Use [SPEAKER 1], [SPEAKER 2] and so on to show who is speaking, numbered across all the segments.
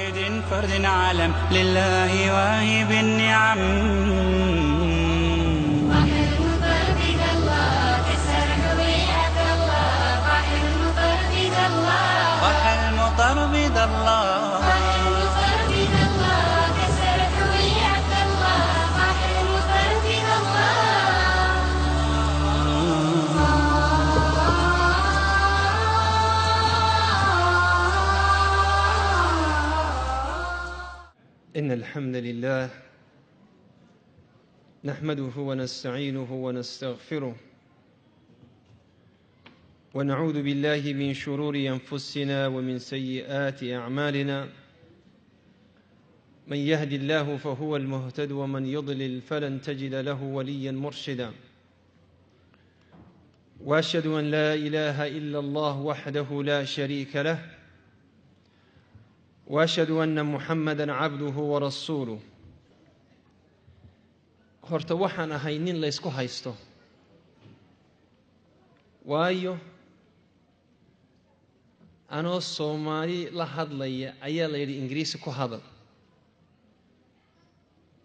[SPEAKER 1] واحد فرد عالم لله واهب النعم.
[SPEAKER 2] بحر المطر بيد الله كسر هوية الله. بحر المطر بيد الله.
[SPEAKER 1] بحر المطر بيد الله.
[SPEAKER 2] بحر المطر بيد الله كسر هوية الله. بحر المطر بيد الله.
[SPEAKER 3] إن الحمد لله نحمده ونستعينه ونستغفره ونعوذ بالله من شرور أنفسنا ومن سيئات أعمالنا. من يهد الله فهو المهتد ومن يضلل فلن تجد له وليا مرشدا. وأشهد أن لا إله إلا الله وحده لا شريك له وأشهد أن محمدًا عبده ورسوله. horta waxaan ahay nin la isku haysto, waayo anoo Soomaali la hadlaya ayaa la yidhi Ingiriisi ku hadal.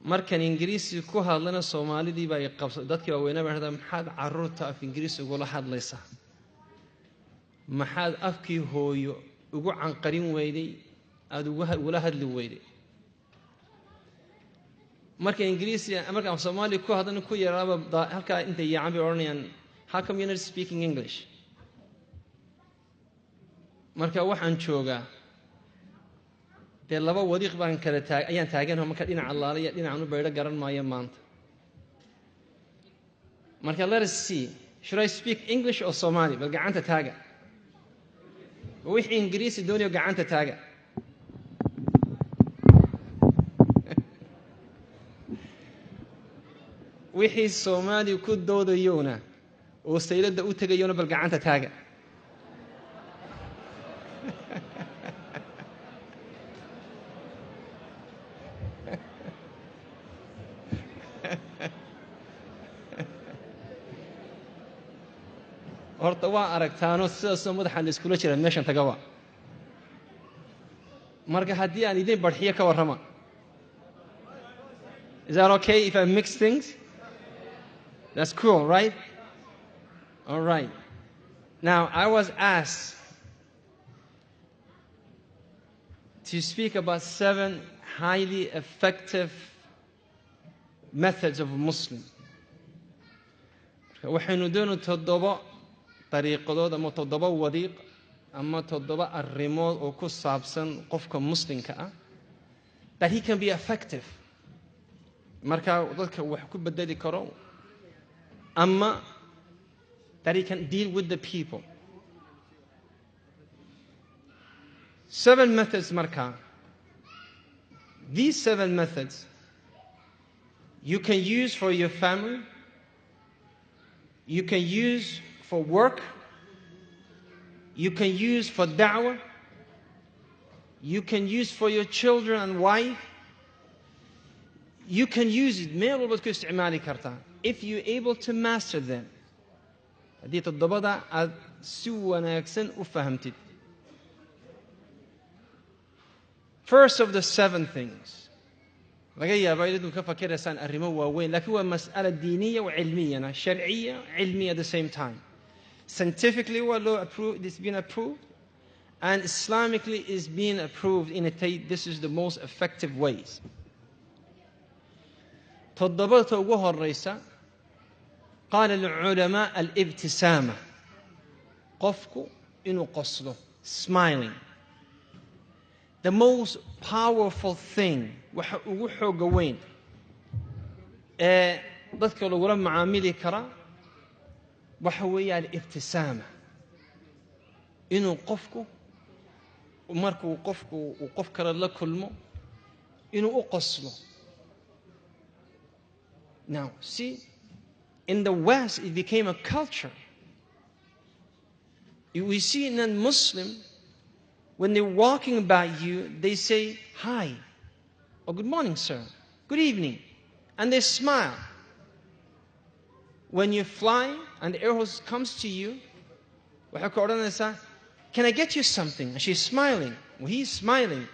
[SPEAKER 3] markan Ingiriisi ku hadlana Soomaalidii baa qabsatay. dadkii waaweynaa baa yidhahdeen maxaad carruurta af Ingiriisi ugula hadlaysaa, maxaad afkii hooyo ugu canqarin weyday, aad ugula hadli weyday. marka Ingiriisi marka Soomaali ku hadlan ku yaraaba halka inta yaacaan bay oranayaan how come you're not speaking English. marka waxaan joogaa dee laba wadiiq baan kala ayaan taaganahay. marka dhinaca allaale iyo dhinacan u beydho garan maayo maanta. marka let us see, should I speak English or Somali? bal gacanta taaga. wixii Ingiriisi doonayo gacanta taaga. wixii Soomaali ku doodayona oo saylada u tagayona bal gacanta taaga. horta waa aragtaano sidaasoo madaxaan iskula jira meeshan tagaba. marka haddii aan idin barxiyo ka warrama. Is that okay if I mix things? That's cool, right? All right. Now, I was asked to speak about 7 highly effective methods of a Muslim. waxaynu doonay 7 dariiqadood ama 7 wadiiq ama 7 arrimood oo ku saabsan qofka muslimka ah that he can be effective. marka dadka wax ku bedeli karo ama that he can deal with the people. 7 methods marka. These 7 methods you can use for your family, you can use for work, you can use for da'wah, you can use for your children and wife, you can use it meel walba ku isticmaali kartaa if you're able to master them. haddii 7 aad si wanaagsan u fahamtid. First of the 7 things, laga yaabaa inaad ka fakiraysaan arrimo waaweyn, laakiin waa mas'ala diiniya wa cilmiyana, sharciya, cilmiya at the same time. Scientifically waa loo approved, it's been approved, and Islamically is being approved in this is the most effective ways. 7 ugu horeysa قال العلماء الابتسامة. qofku inuu qoslo, smiling. The most powerful thing, waxa ugu xooga weyn ee dadka lagula macaamili kara waxa weeyaan ibtisaama. inuu qofku markuu qofku uu qof kale la kulmo inuu u qoslo. Now, see, in the West, it became a culture. We see in a Muslim, when they're walking by you, they say, hi, or good morning, sir, good evening, and they smile. When you fly and the air hostess comes to you, can I get you something? And she's smiling. Well, he's smiling.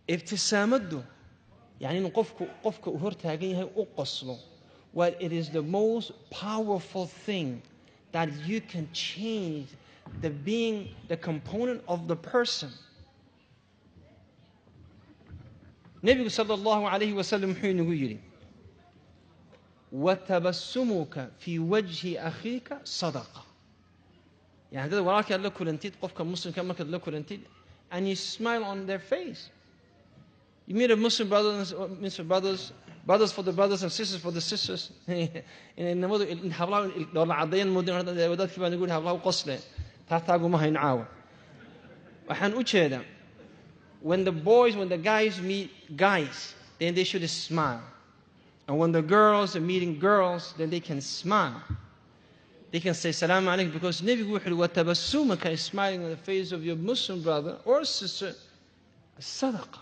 [SPEAKER 3] ibtisaamaddu yani in qofka uu hor taagan yahay u qoslo. Well, it is the most powerful thing that you can change the component of the person. Nabi sallallahu alayhi wa sallam wuxuu inagu yidhi وَتَبَسُّمُكَ فِي وَجْهِ أَخِيكَ صَدَقَةٌ. يعني هذا walaalkii aad la kulantid qofka muslimka markaad la kulantid and you smile on their face. You meet a Muslim brothers for the brothers and sisters for the sisters. inamadu hablaha dhoola cadeyn moodin wadaadkii baan ugu hablaha u qosle taaguma hayn caawa. Waxaan u jeedaa when the guys meet guys, then they should smile. And when the girls are meeting girls, then they can smile. They can say Salaam alaikum, because Nabi wa tabassumaka is smiling on the face of your Muslim brother or sister, sadaqah.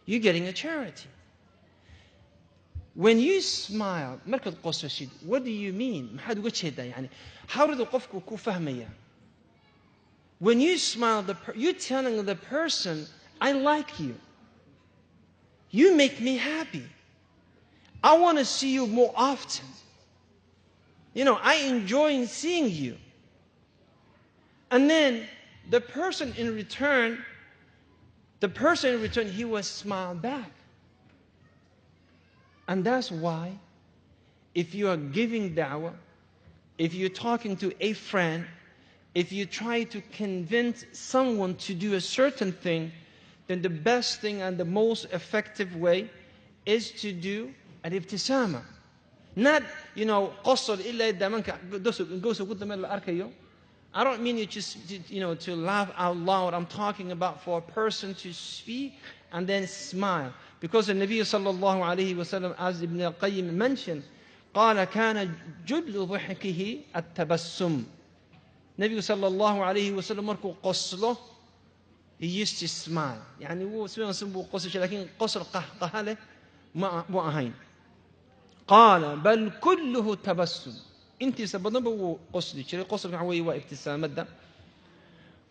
[SPEAKER 3] You're getting a charity. When you smile, markad qosashid, what do you mean? Maxaad uga jeedaa yani? How do qofku ku fahmaya? When you smile, you're telling the person, I like you. You make me happy. I want to see you more often. I enjoy seeing you. And then the person in return, he will smile back. And that's why if you are giving da'wah, if you're talking to a friend, if you try to convince someone to do a certain thing, then the best thing and the most effective way is to do al-ibtisama. Not, qasr illa damanka goso gudamel arkayo. I don't mean you just, to laugh out loud. I'm talking about for a person to speak and then smile. Because the Nabi sallallahu alayhi wa sallam, as Ibn al-Qayyim mentioned, قال كان جل ضحكه التبسم. Nabi sallallahu alayhi wa sallam markuu qoslo, he used to smile. يعني هو سبحان الله قصر لكن قصر قهقه له ما أهين. قال بل كله تبسم. انت سبضنا بو قصدي شري قصر عوي وابتسامة ده.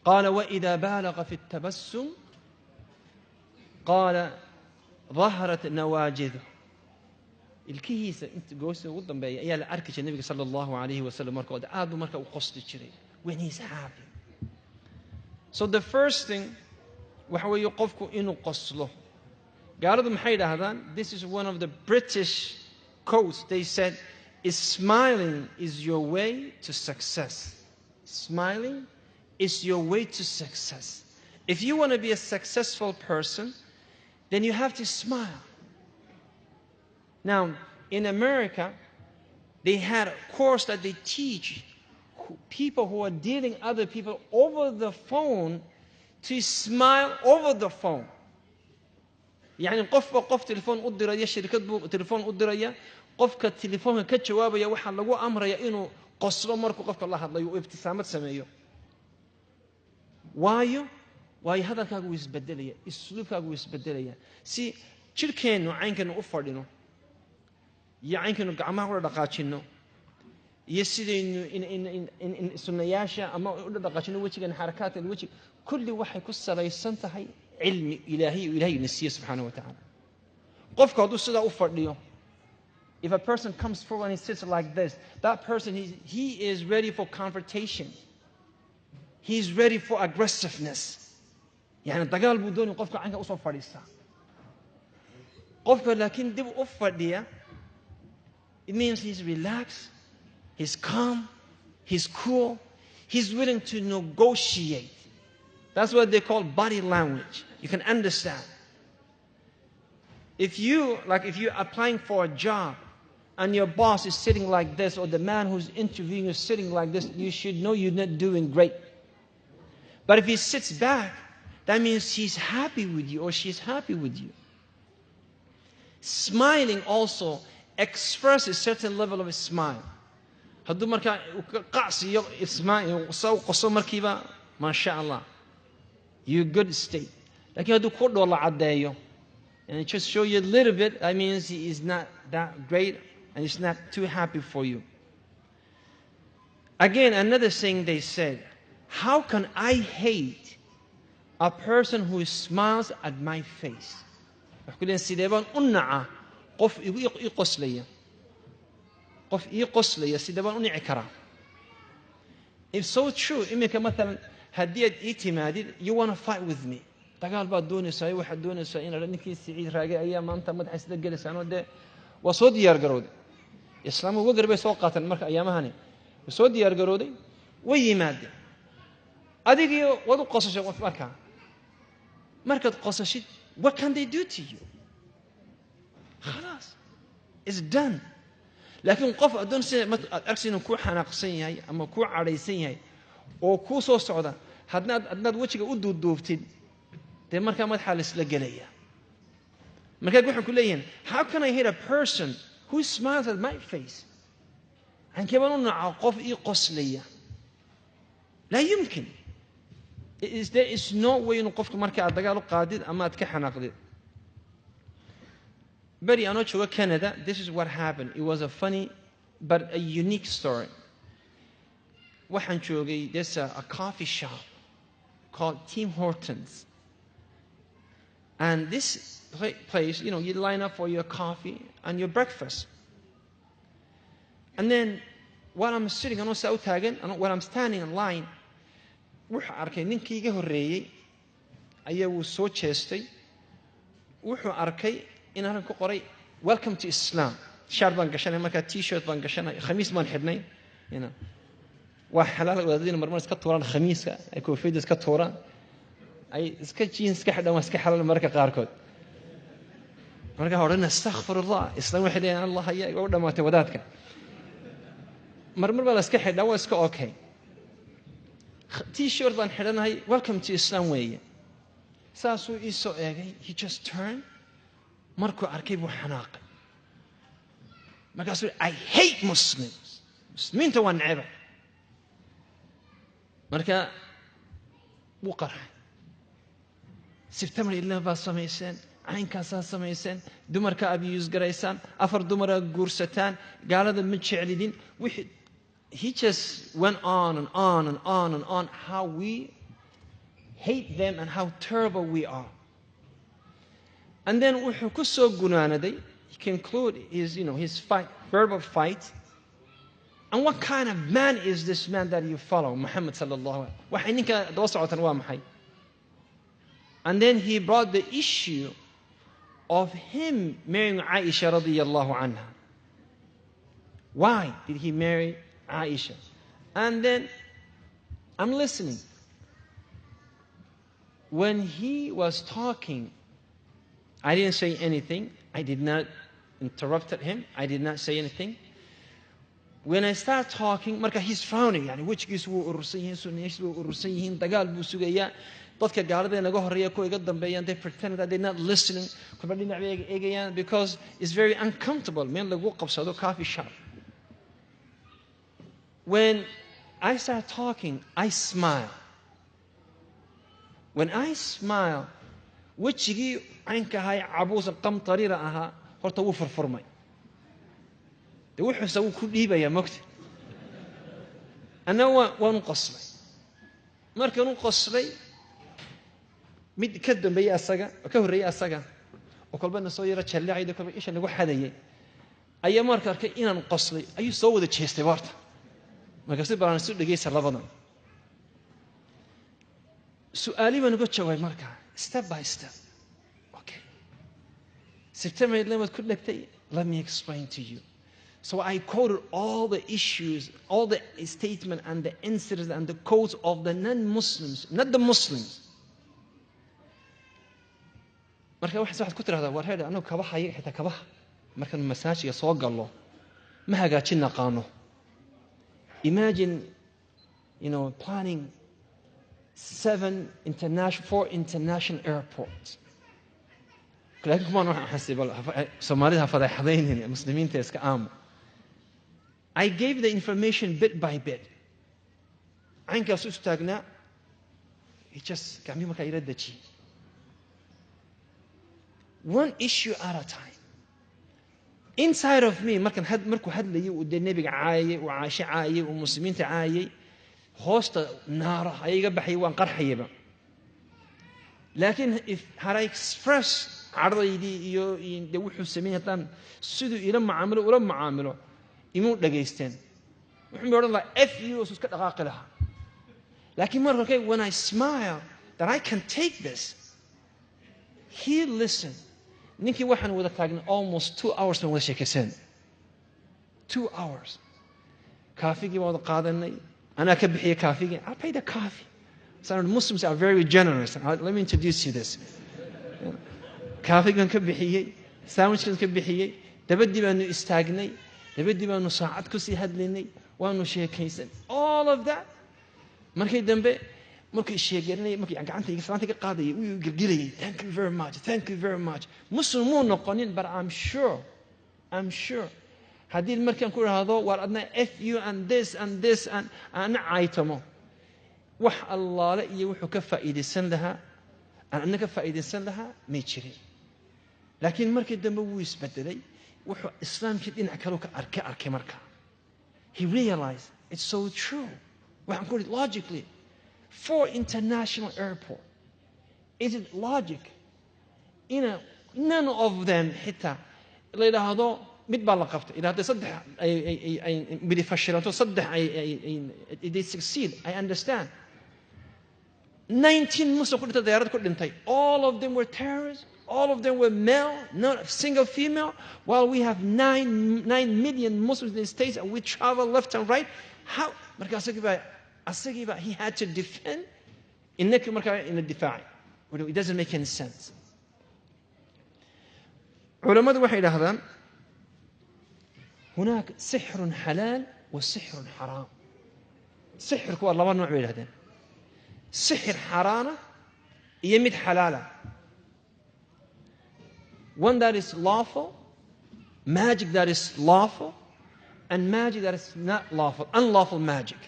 [SPEAKER 3] قال وإذا بالغ في التبسم قال ظهرت نواجذه. الكيسة انت قوسه وضم بي يا لأركش النبي صلى الله عليه وسلم مركو آدو مركو قصدي شري when he's happy. So the first thing وحو يقفكو إنو قصله. قالوا محيدا هذا, this is one of the British quotes. They said, smiling is your way to success. Smiling is your way to success. If you want to be a successful person, then you have to smile. Now, in America, they had a course that they teach people who are dealing other people over the phone to smile over the phone. يعني قف تليفون قدرية شركة بو تليفون قدرية قفك التليفون كجواب يا واحد لو أمر يا إنه قصر مركو قفك الله هذا ابتسامة سميه. وايو هذا كاغو يسبدليه السلوك كاغو يسبدليه. سي شركين وعينك إنه أفردينه يا عينك إنه قامه ولا دقاتشينه يصير إن سنياشة أما ولا دقاتشينه وجه كان حركات الوجه كل واحد كسر يسنتهي علم إلهي نسيه سبحانه وتعالى. قفك هذا السيد أفرديه. If a person comes forward and he sits like this, that person he is ready for confrontation. He's ready for aggressiveness. يعني تقال بدون قفك عنك أصف فريسة. قفك لكن دب أفرديه. It means he's relaxed, he's calm, he's cool, he's willing to negotiate. That's what they call body language. You can understand. If you're applying for a job and your boss is sitting like this, or the man who's interviewing you is sitting like this, you should know you're not doing great. But if he sits back, that means he's happy with you or she's happy with you. Smiling also expresses a certain level of a smile. هدو مركا قاسي اسمع قصو مركبة ما شاء الله. You're good state. لكن هدو كود والله عدايو. And just show you a little bit, that means he is not that great and he's not too happy for you. Again, another thing they said, how can I hate a person who smiles at my face. Waxay ku leeyihiin sidee baan u nacaa qof ii qoslaya. Qof ii qoslaya sidee baan u nici karaa. It's so true. Imika مثلا haddii aad ii timaadid, you want to fight with me. dagaal baad doonaysaa, waxaad doonaysaa inaad ninkii Siciid raagay ayaa maanta madaxa isla gelaysaa oo dee waa soo diyaar garowday. islaamu wagar bay soo qaateen marka ayaamahani. Waa soo diyaar garowday, way yimaadeen. adigii wad u qosashay qof markaad qosashid, what can they do to you? خلاص, it's done. laakiin qof adoon si aad ku xanaaqsan yahay ama ku cadhaysan yahay oo ku soo socda, hadnaad wajiga u duuduubtid, dee markaa madaxa la isla gelaya. markaa waxaan ku leeyahay, how can I hate a person who smiles at my face? ankee baan u nacaa qof ii qoslaya. laa yumkin. There is no way inuu qofka marka aad dagaal u qaadid ama aad ka xanaaqdid. beri anoo jooga Canada, this is what happened. It was a funny but a unique story. waxaan joogay, there's a coffee shop called Tim Hortons. And this place, you line up for your coffee and your breakfast. And then while I'm sitting, anoo saa u taagan, while I'm standing in line, wuxuu arkay ninkii iga horreeyey ayaa wuu soo jeestay. wuxuu arkay in halkan ku qoray welcome to Islam. shaar baan gashanay, markaa t-shirt baan gashanay, khamiis baan xidhnay. waa xalaal wadaadina marmar iska tuuraan khamiiska, ay koofiyadda iska tuuraan, ay iska jeans iska xidhaan, waa iska xalaal marka qaarkood. markaa odhan astaghfirullah, islaam waxay leeyahay allah ayaa igu dhamaatay wadaadka. marmar baa la iska xidhaa, waa iska okay. t-shirt baan xidhanahay, welcome to Islam weeye. saasuu ii soo eegay, he just turned. markuu arkay buu xanaaqay. markaasuu I hate Muslims. muslimiinta waa neceba. marka wuu qarxay. September 11 baa samayseen, caynkaasaa samayseen, dumarka abuse garaysaan, 4 dumara guursataan, gaalada ma jeclidin. He just went on and on and on and on how we hate them and how terrible we are. And then wuxuu ku soo gunaanaday, he concluded his fight, verbal fight. And what kind of man is this man that you follow, Muhammad sallallahu alaihi wasallam? waxay ninka daba socotan waa maxay? And then he brought the issue of him marrying Aisha radiyallahu anha. Why did he marry Aisha? And then I'm listening. When he was talking, I didn't say anything. I did not interrupt him. I did not say anything. When I start talking, marka he's frowning. Wajigiisu wuu urursan yihiin, sunniyihiisu wuu urursan yihiin, dagaal buu sugayaa. Dadka gaalada naga horeeya kuwa iga dambeeyaan, they pretend that they're not listening. Kuba dhinac bay eegayaan because it's very uncomfortable. Meel lagu qabsado coffee shop. When I start talking, I smile. When I smile, wajigii caynka ahaa cabuusa qamtariira ahaa horta wuu furfurmay. de wuxuusa wuu ku dhiibayaa mogta. anna waan u qoslay. markaan u qoslay, mid ka dambeeyay asaga, ka horreeyay asaga, oo kolbana soo yara jallacayda, kolba isha lagu xadayay, ayaa markaa arkay inaan qoslay, ayuu soo wada jeestay horta. markaasi baan isu dhageysa labadan. su'aali baan uga jawaabay markaa, step by step. Okay. September 11 ku dhagtay, let me explain to you. So I quoted all the issues, all the statements and the incidents and the quotes of the non-Muslims, not the Muslims. marka waxaad ku tiraahdaa war heer anagu kabaha ayaga xitaa kabaha markaan masaajiga soo gallo ma hagaajin naqaano. Imagine, planning 4 international airports. laakiin kuma waxaan xasibal Soomaalida fadeexadeynayna muslimiinta iska aamo. I gave the information bit by bit. caynkaas u istaagnaa, he just gacmii markaa ila dejiyey. One issue at a time. Inside of me, markuu hadlayay uu dee nebiga caayay, uu caasho caayay, uu muslimiinta caayay, hoosta naara ayaga baxay, waan qarxayaba. laakiin had I express cardaydii iyo de wuxuu sameeyay haddaan siduu ila macaamilo imuu dhageysteen wuxuu odhan lahaa f you iska dhaqaaqi lahaa laakiin marka okay when I smile that I can take this he listened ninkii waxaan wada taagnay almost 2 hours baan wada sheekaysan 2 hours kaafigii baan wada qaadanay anaa ka bixiyay kaafigii I paid the coffee so Muslims are very generous let me introduce you this kaafigan ka bixiyay sandwichkan ka bixiyay dabadii baanu istaagnay dabadii baanu saacad ku sii hadlaynay waanu sheekaysan all of that markii dambe markii sheeganay markii gacanta iga salaanta ka qaadayay uu gilgilayay thank you very much muslimu noqonin but I'm sure hadii markaan ku raado war adna f you and this and ana aytamo wax allaale iyo wuxuu ka faa'iideysan lahaa ana ka faa'iideysan lahaa ma jirin laakiin markii dambe wuu isbedelay wuxuu islaamkii dhinac kale ka arkay markaa he realized it's so true waxaan ku ri logically for international airport is it logic none of them hita la yiraahdo mid baa la qabtay ila hadda saddex ay mid fashilanto saddex ay they succeed I understand 19 Muslim ku dhintay diyaarad ku dhintay all of them were terrorists all of them were male not a single female while we have 9 million Muslims in the States and we travel left and right how marka he had to defend in the difaac it doesn't make any sense علماء waxay yiraahdaan هناك سحر حلال وسحر حرام سحر كوا laba nooc bay yiraahdeen سحر حرام iyo mid xalaala one that is lawful magic that is lawful and magic that is not lawful unlawful magic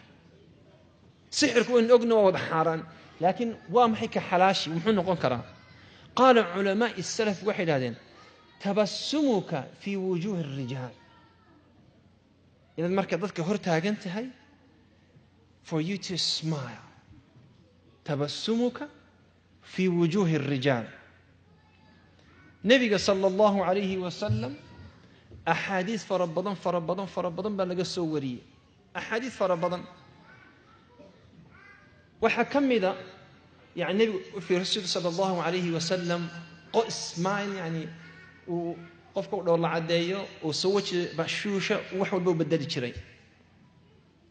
[SPEAKER 3] سحرك وإن أغنى ووضع حاران لكن وامحك حلاشي ومحن نقول كرام قال علماء السلف واحد هذين تبسمك في وجوه الرجال إذا المركز ضدك هرتها قنت هاي for you to smile تبسمك في وجوه الرجال نبي صلى الله عليه وسلم أحاديث فربضان بلغ السورية أحاديث فربضان وحكم ذا يعني النبي في رسول صلى الله عليه وسلم اسماعيل يعني وقفك والله عدايو وسوت بشوشه وحول بو بدل جري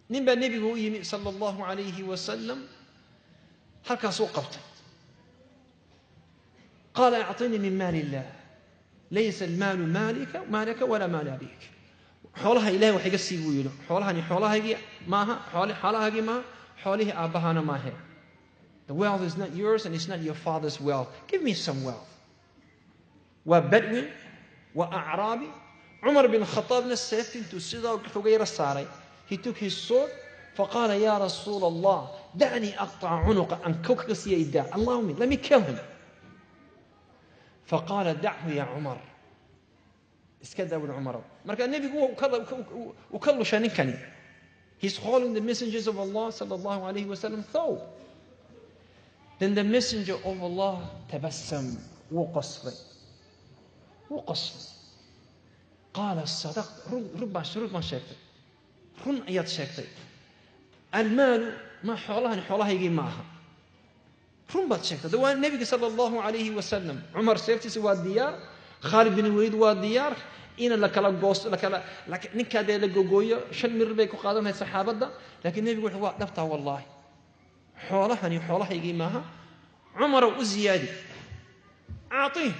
[SPEAKER 3] نبى النبي هو صلى الله عليه وسلم هكا وقفت قال اعطيني من مال الله ليس المال مالك ولا مال ابيك حولها إله وحي قسي ويلو حولها هي ماها حولها هي ما حوله أبهانا ما هي the wealth is not yours and it's not your father's wealth give me some wealth وبدو وأعرابي عمر بن الخطاب السيف تسيدا وغير الساري he took his sword فقال يا رسول الله دعني أقطع عنق أن كوكس يدا اللهم let me kill him فقال دعه يا عمر اسكت ابن عمر مركا النبي هو وكله شانكني he's calling the messengers of Allah sallallahu alayhi wa sallam though then the messenger of Allah تبسم وقصر قال الصدق ربما شكت رن ايات شكت المال ما حولها يجي معها رن بات شكت دوا النبي صلى الله عليه وسلم عمر سيفتي سوى الديار خالد بن الوليد والديار إن لكلا قوس لكلا لكن نكاد لجوجويا شن مر بيكو قادم هاي الصحابة ده لكن النبي يقول هو نفتح والله حولها يجي معها عمر وزيادي أعطيه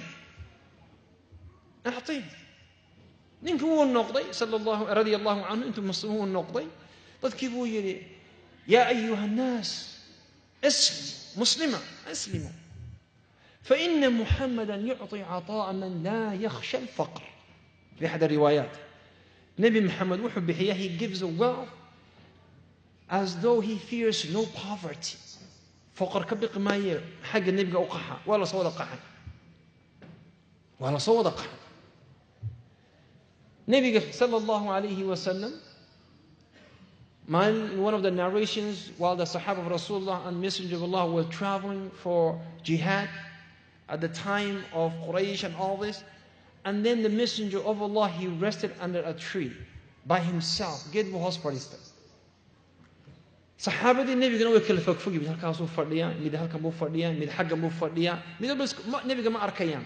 [SPEAKER 3] نينك هو النقضي صلى الله رضي الله عنه أنتم مسلمون النقضي تذكروا يلي يا أيها الناس اسلموا فإن محمدا يعطي عطاء من لا يخشى الفقر في أحد الروايات نبي محمد وحب بحياه he gives a wealth as though he fears no poverty فقر كبق ما حق النبي أقحى ولا صوت قحى نبي صلى الله عليه وسلم in one of the narrations while the Sahaba of Rasulullah and Messenger of Allah were traveling for jihad at the time of Quraysh and all this. And then the Messenger of Allah, he rested under a tree by himself. Geed buu hoos fadhiistay. Saxaabadii nabigana way kala fogfog mid halkaas uu fadhiyaa, mid halkan buu fadhiyaa, mid xaggan buu fadhiyaa, mid walba nabiga ma arkayaan.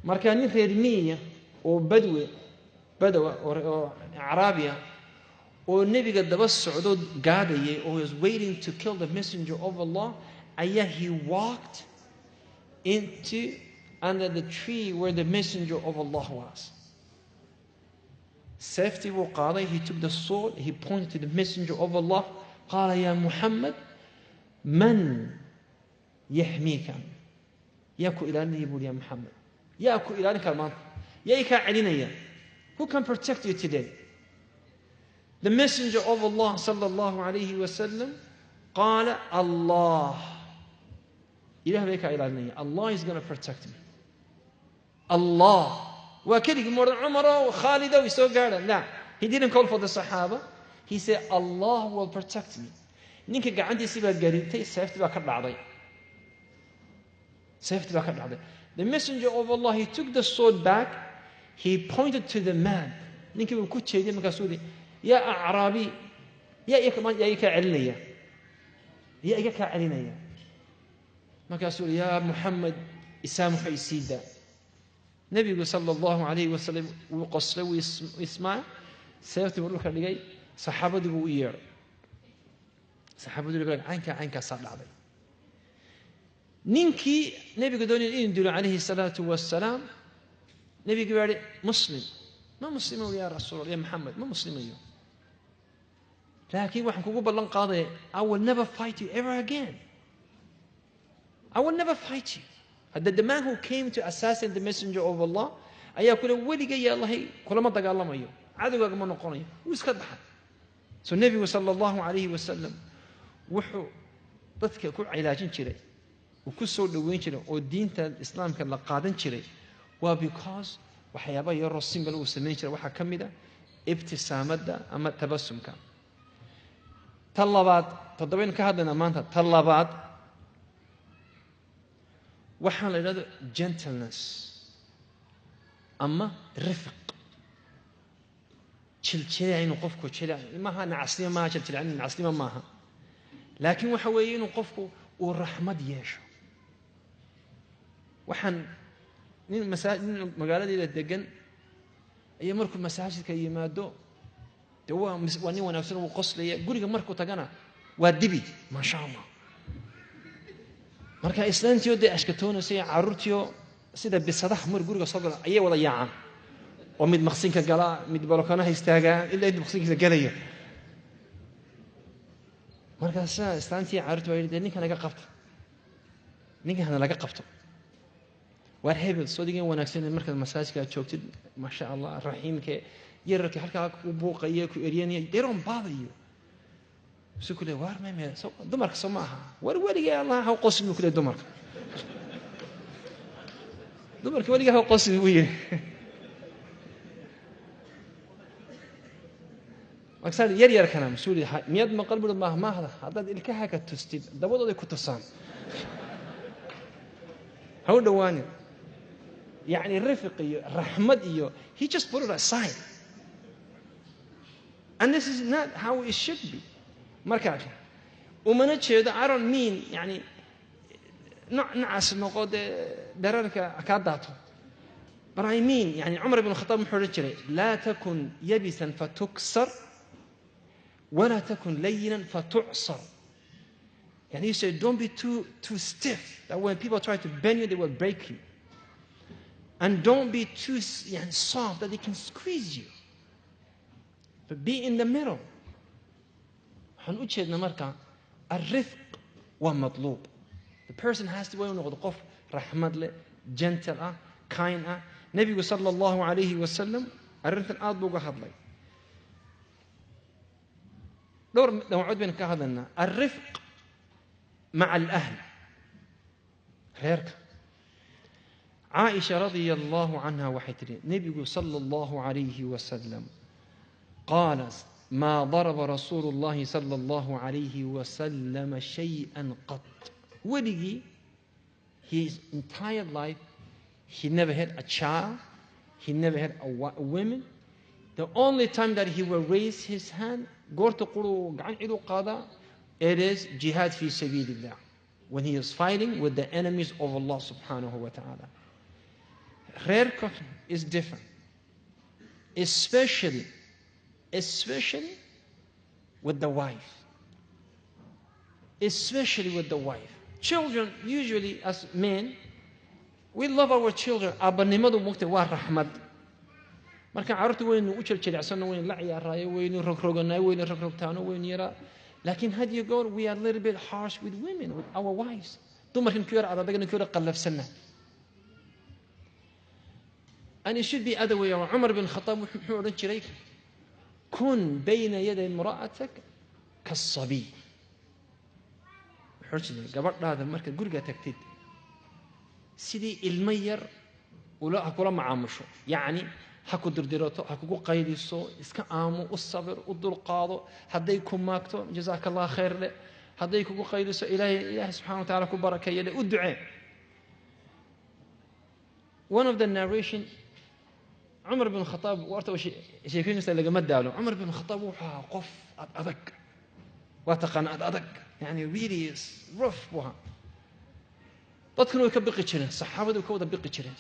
[SPEAKER 3] Marka nin reer miyiga oo badawa oo Arabia oo nabiga daba socdo gaadayay, or was waiting to kill the Messenger of Allah, ayah he walked into under the tree where the Messenger of Allah was. Safety will qala, he took the sword, he pointed to the Messenger of Allah. قال يا محمد من يحميك ياكو إلاني يقول يا محمد ياكو إلاني كالمان يايكا علينا. Who can protect you today? The Messenger of Allah sallallahu alayhi wasallam قال الله إله بيكا إلاني. Allah is going to protect me. Allah. وكذلك more than Umar وخالد ويسوق قال لا. He didn't call for the Sahaba. He said, Allah will protect me. Ninka gacantiisa baa garintay, safety baa ka dhacday. Safety baa ka dhacday. The Messenger of Allah, he took the sword back. He pointed to the man. Ninka buu ku jeediyay markaasuu yidhi, Ya A'rabi, yaa ika celinaya. Yaa ika ka celinaya. Markaasuu yidhi, Ya Muhammad, isaamuxa isiida. Nabigu sallallahu alayhi wa sallam wuu qoslay, wuu ismaa, safety buu dhulka dhigay. Saxaabadii buu u yeedhay. Saxaabadii buu caynkaasaa dhacday. Ninkii nabiga doonayay inuu dilo calayhi salaatu wassalaam, nabiga baa yidhi muslim ma muslimayo yaa rasuul ya Muhammad ma muslimayo, laakiin waxaan kugu ballan qaadaya, I will never fight you ever again. I will never fight you. The man who came to assassinate the Messenger of Allah ayaa kule weligay ya Allah kulama dagaalamayo, cadowgaaga ma noqonayo, wuu iska baxay. So Nabigu sallallahu alayhi wa sallam wuxuu dadka ku cilaajin jiray, uu ku soo dhaweyn jiray oo diinta islaamka la qaadan jiray, waa because waxyaabo yar single uu sameyn jiray waxa kamida ibtisaamada ama tabassumka. Talabaad toddobayn ka hadlana maanta, talabaad waxaan la yiraahdo gentleness ama rifq. jiljiya inuu qofku jilaa maaha nacasnimo, maaha jiljilaan nacasnimo maaha, laakiin waxa weeye inuu qofku uu raxmad yeesho. waxaan nin magaaladeeda degan ayaa markuu masaajidka yimaado dee waa nin wanaagsan uu qoslaya, guriga markuu tagana waa dibi maasha Allah. marka islaantiyo dee ashkatoonaysa caruurtiyo sida bisadaha mar guriga soo gala ayay wada yaacaan, oo mid maqsinka gala, mid balokanaha istaaga ilaa inta maqsinkiisa galaya. markaas islaantii caruurtu way yidhi ninkan laga qabto, ninkan laga qabto. waar hebel soo digeen wanaagsan markaad masaajidka joogtid maasha Allah raxiimka yararka halka ku buuqaya ku eryanaya they don't bother you. soo kule waar ma meel soo dumarka soo maaha, war waliga Allah ha qosin kule dumarka waliga ha qosin u yiri. أكثر ير كلام سوري مياد ما قلبه ما هذا الكها كتستيد دبوده ده كتسام هو دواني يعني الرفقي الرحمة he just put it aside, and this is not how it should be. مركز ومن هذا I don't mean يعني نعس نقود دررك أكاداته, but I mean يعني عمر بن الخطاب محرج لا تكن يبسا فتكسر ولا تكن لينا فتعصر. And he said, don't be too stiff, that when people try to bend you, they will break you. And don't be too soft, that they can squeeze you. But be in the middle. الرفق والمطلوب. The person has to be رحمة gentle, kind. Nabi sallallahu alayhi wa sallam arrintan aad buu uga hadlay. دور نوعد بين كهذا الرفق مع الأهل غيرك. عائشة رضي الله عنها وحترين نبي صلى الله عليه وسلم قال ما ضرب رسول الله صلى الله عليه وسلم شيئا قط. ولي his entire life, he never had a child, he never had a woman. The only time that he will raise his hand, it is jihad fi sabilillah, when he is fighting with the enemies of Allah subhanahu wa ta'ala. Reerkot is different, especially with the wife. Especially with the wife. Children, usually as men, we love our children. Abanimadu mugta wa rahmad. Marka carruurta waynu u jirjiracsanno, waynu la ciyaaraayo, waynu rogroganaayo, waynu rogrogtaano, waynu yaraa. Laakiin had you go, we are a little bit harsh with women, with our wives. Dumarkan ku yara adagana ku yara qallafsanna. And it should be other way around. Umar bin Khattab wuxuu oran jiray, kun bayna yaday imra'atak kas-sabi. gabadhaada marka guriga tagtid sidii ilmo yar ula kula macaamusho, yani ha ku dirdirto, ha kugu qayliso, iska aamu, u sabir, u dulqaado. hadday ku maagto jazaakallahu khayr le, hadday kugu qayliso ilaahay subhanahu wa ta'ala ku barakeeyo le, u ducee. One of the narration, Umar bin Khattab, warta sheekaysta lagama daalo. Umar bin Khattab wuxuu qof adag, waa taqaan adag, yani really is rough buha. dadkuna way ka biqi jireen, saxaabadu ka wada biqi jireen.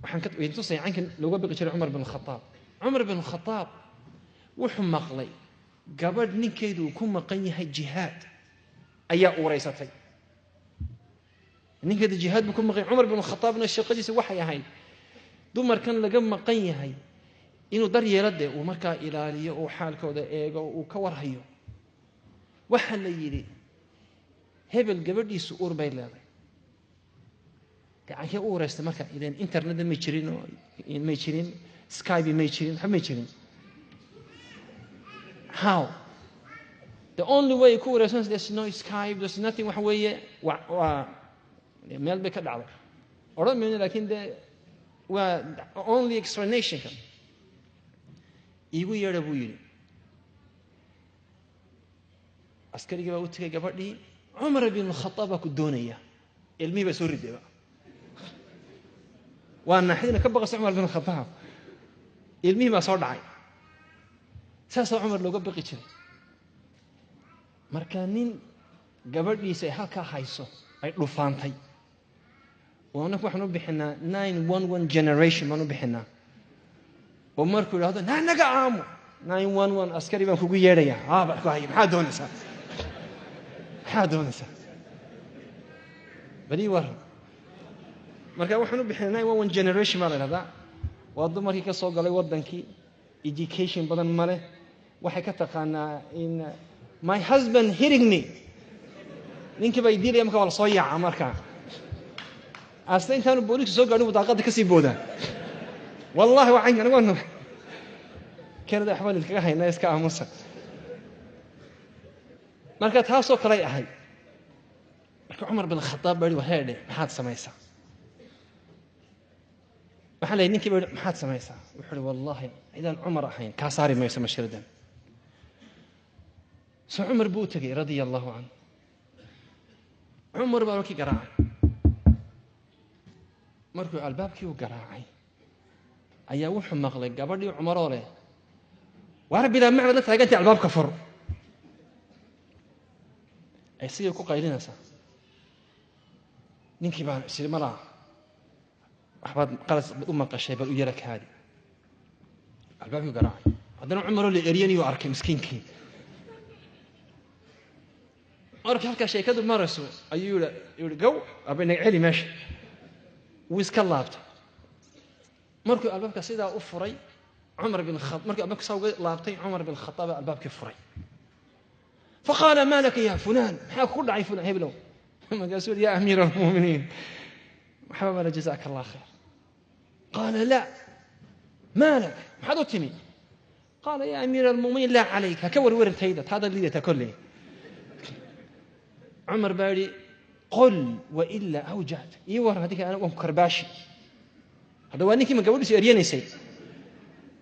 [SPEAKER 3] waxaan ka intusay cankan looga biqi jiray Umar bin Khattab. Umar bin Khattab wuxuu maqlay gabadh ninkeedu ku maqan yahay jihaad ayaa uuraysatay. ninkeedu jihaad buu ku maqan. Umar bin Khattabna shaqadiisa waxay ahayd dumarkan laga maqan yahay inuu daryeelade uu markaa ilaaliyo oo xaalkooda eego oo ka warhayo. waxa la yiri hebel gabadhiisu uur bay leedahay. gacanka uuraystay marka ileen internet ma jirin oo ma jirin, Skype ma jirin, ma jirin. How? The only way ku uuraysay, there's no Skype, there's nothing. waxa weeye waa meel bay ka dhacday. oran meena laakiin de waa only explanation kan igu yeedha buu yidhi. askarigii baa u tegay gabadhii. Umar bin Khattab baa ku doonaya, ilmihii baa soo ridayba. waa naxdina ka baqasay Umar bin Khattab, ilmihii baa soo dhacay. saasaa Umar looga baqi jiray. marka nin gabadhiisa ay halkaa hayso ay dhufaantay, waanaku waxaan u bixinaa 911 generation baan u bixinaa. oo markuu yidhaahdo naga aamu 911 askari baan kugu yeedhayaa. baa ku hay maxaa doonaysaa, maxaa doonaysaa bali war. marka waxaan u bixinaa 911 generation baa la yidhahdaa. waa dumarkii ka soo galay wadankii, education badan ma leh. waxay ka taqaanaa in my husband hitting me, ninkii baa diilaya marka waa la soo yaaca. marka asla intaanu booliisku soo gaadhin wadaaqada ka sii boodaan. wallahi waa caynkan anagu keenada xawaalid kaga haynaa iska aamusa. marka taasoo kale ay ahayd. marka Umar bin Khattab bari waa heedhe maxaad samaysaa. waxaa la ninkii bari maxaad samaysaa. wuxuu yiri wallahi idaan Umar ahayn ka saari mayso mashiradan. soo Umar buu tagay radiyallahu anhu. Umar baa ki garaacay. markuu albaabkii u garaacay ayaa wuxuu maqlay gabadhii Umar oo leh war bilaa macna la taagantay albaabka fur. ay sidii ku qaylinaysaa. ninkii baa si mala waxbaad qalas u maqashay bal u yara kaadi. albaabkii garaacay. haddana Umar oo leeriyay oo arkay miskiinkii. markii halka sheekadu marayso ayuu yiri gow abinay celi meesha. wiska laabtay. markuu albaabka sidaa u furay Umar bin Khattab, markuu albaabka soo laabtay Umar bin Khattab albaabka furay. فقال ما لك يا فلان. حاكو دعي فلان هبلو. ما قال يا امير المؤمنين محمد جزاك الله خير. قال لا ما لك حدثني. قال يا امير المؤمنين لا عليك هكور ورنت هيدت هذا اللي تاكله. عمر باري قل والا اوجعت. يور هذيك انا كرباشي. هذا وانك ما قبل سيرينيسي.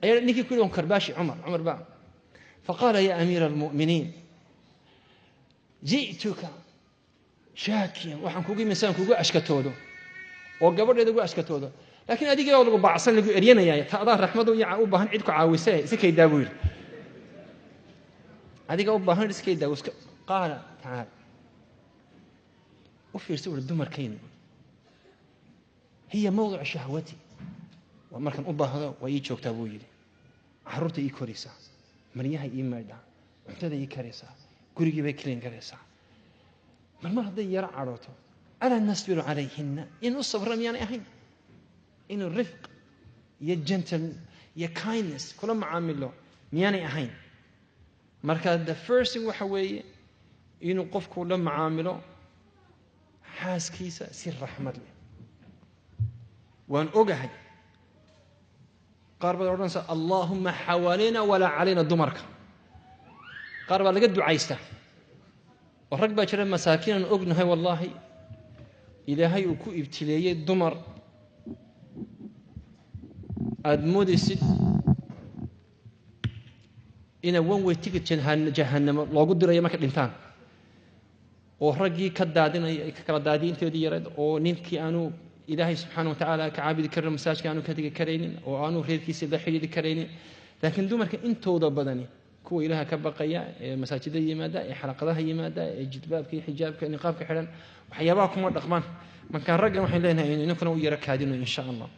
[SPEAKER 3] اي نيكي كلهم كرباشي. عمر بقى. فقال يا امير المؤمنين جئتك shaakiyan waxaan kugu miisaan kugu ashkatoodo oo gabadheeda ugu ashkatoodo laakiin adiga oo lagu baacsan lagu eryanayay taada raxmadu iyo u baahan cid ku caawisay si kay daawil adiga u baahan iskay daawis qaala taal u fiirso dumarkeen hiya mawduc shahwati wa markan u baahdo way joogtaa buu yiri carruurta ii korisa maryaha ii maadha cuntada ii karisa gurigii bay clean garaysaa mar hadday yara cadhooto ala nasbiru calayhinna inuu sabra miyaan ahayn inuu rifq iyo gentle iyo kindness kula macaamilo miyaan ahayn marka the first thing waxa weeye inuu qofku la macaamilo xaaskiisa si raxmad leh waan ogahay qaar baad odhanaysaa allahumma xawaalina walaa calayna dumarka qaar baa laga ducaystaa oo rag baa jira masaakiin ognahay wallahi ilaahay uu ku ibtileeyay dumar aad moodaysid ina one way ticket jahannamo loogu dirayo marka dhintaan oo raggii ka daadinaya ka kala daadintoodii yareed oo ninkii aanu ilaahay subxaanahu wa ta'ala ka caabudi karin masaajka aanu ka tagi karaynin oo aanu reerkiisa la xiriiri karaynin laakiin dumarka intooda badani kuwa ilaaha ka baqaya ee masaajidada yimaada ee xalaqadaha yimaada ee jilbaabka iyo xijaabka iyo niqaabka xiran waxyaabaha kuma dhaqmaan marka raggan waxay leenahay inuu kuna u yara kaadino insha Allah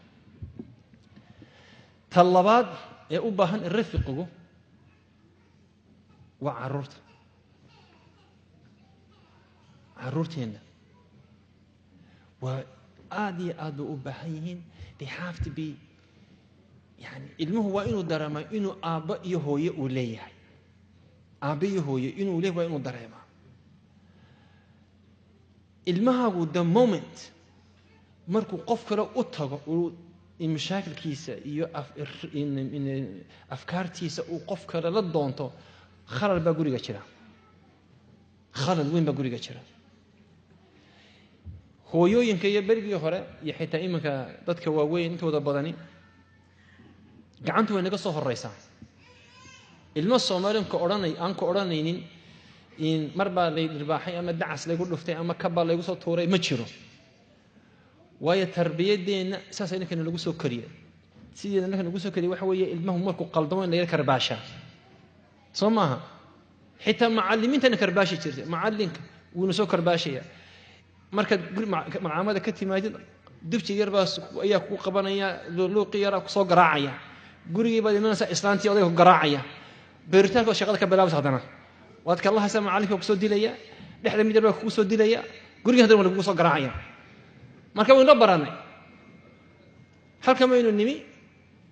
[SPEAKER 3] talabaad ee u baahan rafiqigu waa carruurteena waa aad iyo aad u baahan yihiin they have to be yani ilmuhu waa inuu dareemo inuu aabba iyo hooyo uu leeyahay aabba iyo hooyo inuu leeyahay waa inuu dareemo ilmahagu the moment markuu qof kale u tago uu mashaakilkiisa iyo afkaartiisa uu qof kale la doonto khalal baa guriga jira khalal weyn baa guriga jira hooyooyinka iyo berigii hore iyo xitaa imanka dadka waaweyn intooda badani gacantu way naga soo horeysaa ilmo Soomaaliyeed aan ka odhanaynin in marba la dhirbaaxay ama dacas lagu dhuftay ama kabal lagu soo tuuray ma jiro waayo tarbiyadeena saas inka lagu soo kariyo sidii inka lagu soo kariyo waxa weeye ilmuhu markuu qaldamo in la yar karbaasha Soomaha xitaa macallimiinta karbaashi jirtay macallinka wuu soo karbaashaya marka macaamada ka timaadid dibti yar baa ayaa ku qabanaya luuqi yar ku soo garaacaya gurigii baad imanaysaa islaantii odayga ku garaacaya beeritaanka shaqada ka bilaabay hadana waad ka Allah haysa macallinka ku soo dilaya dhexda mid yar baa ku soo dilaya gurigii hadana lagu soo garaacaya marka waynu baranay halka ma inuu nimi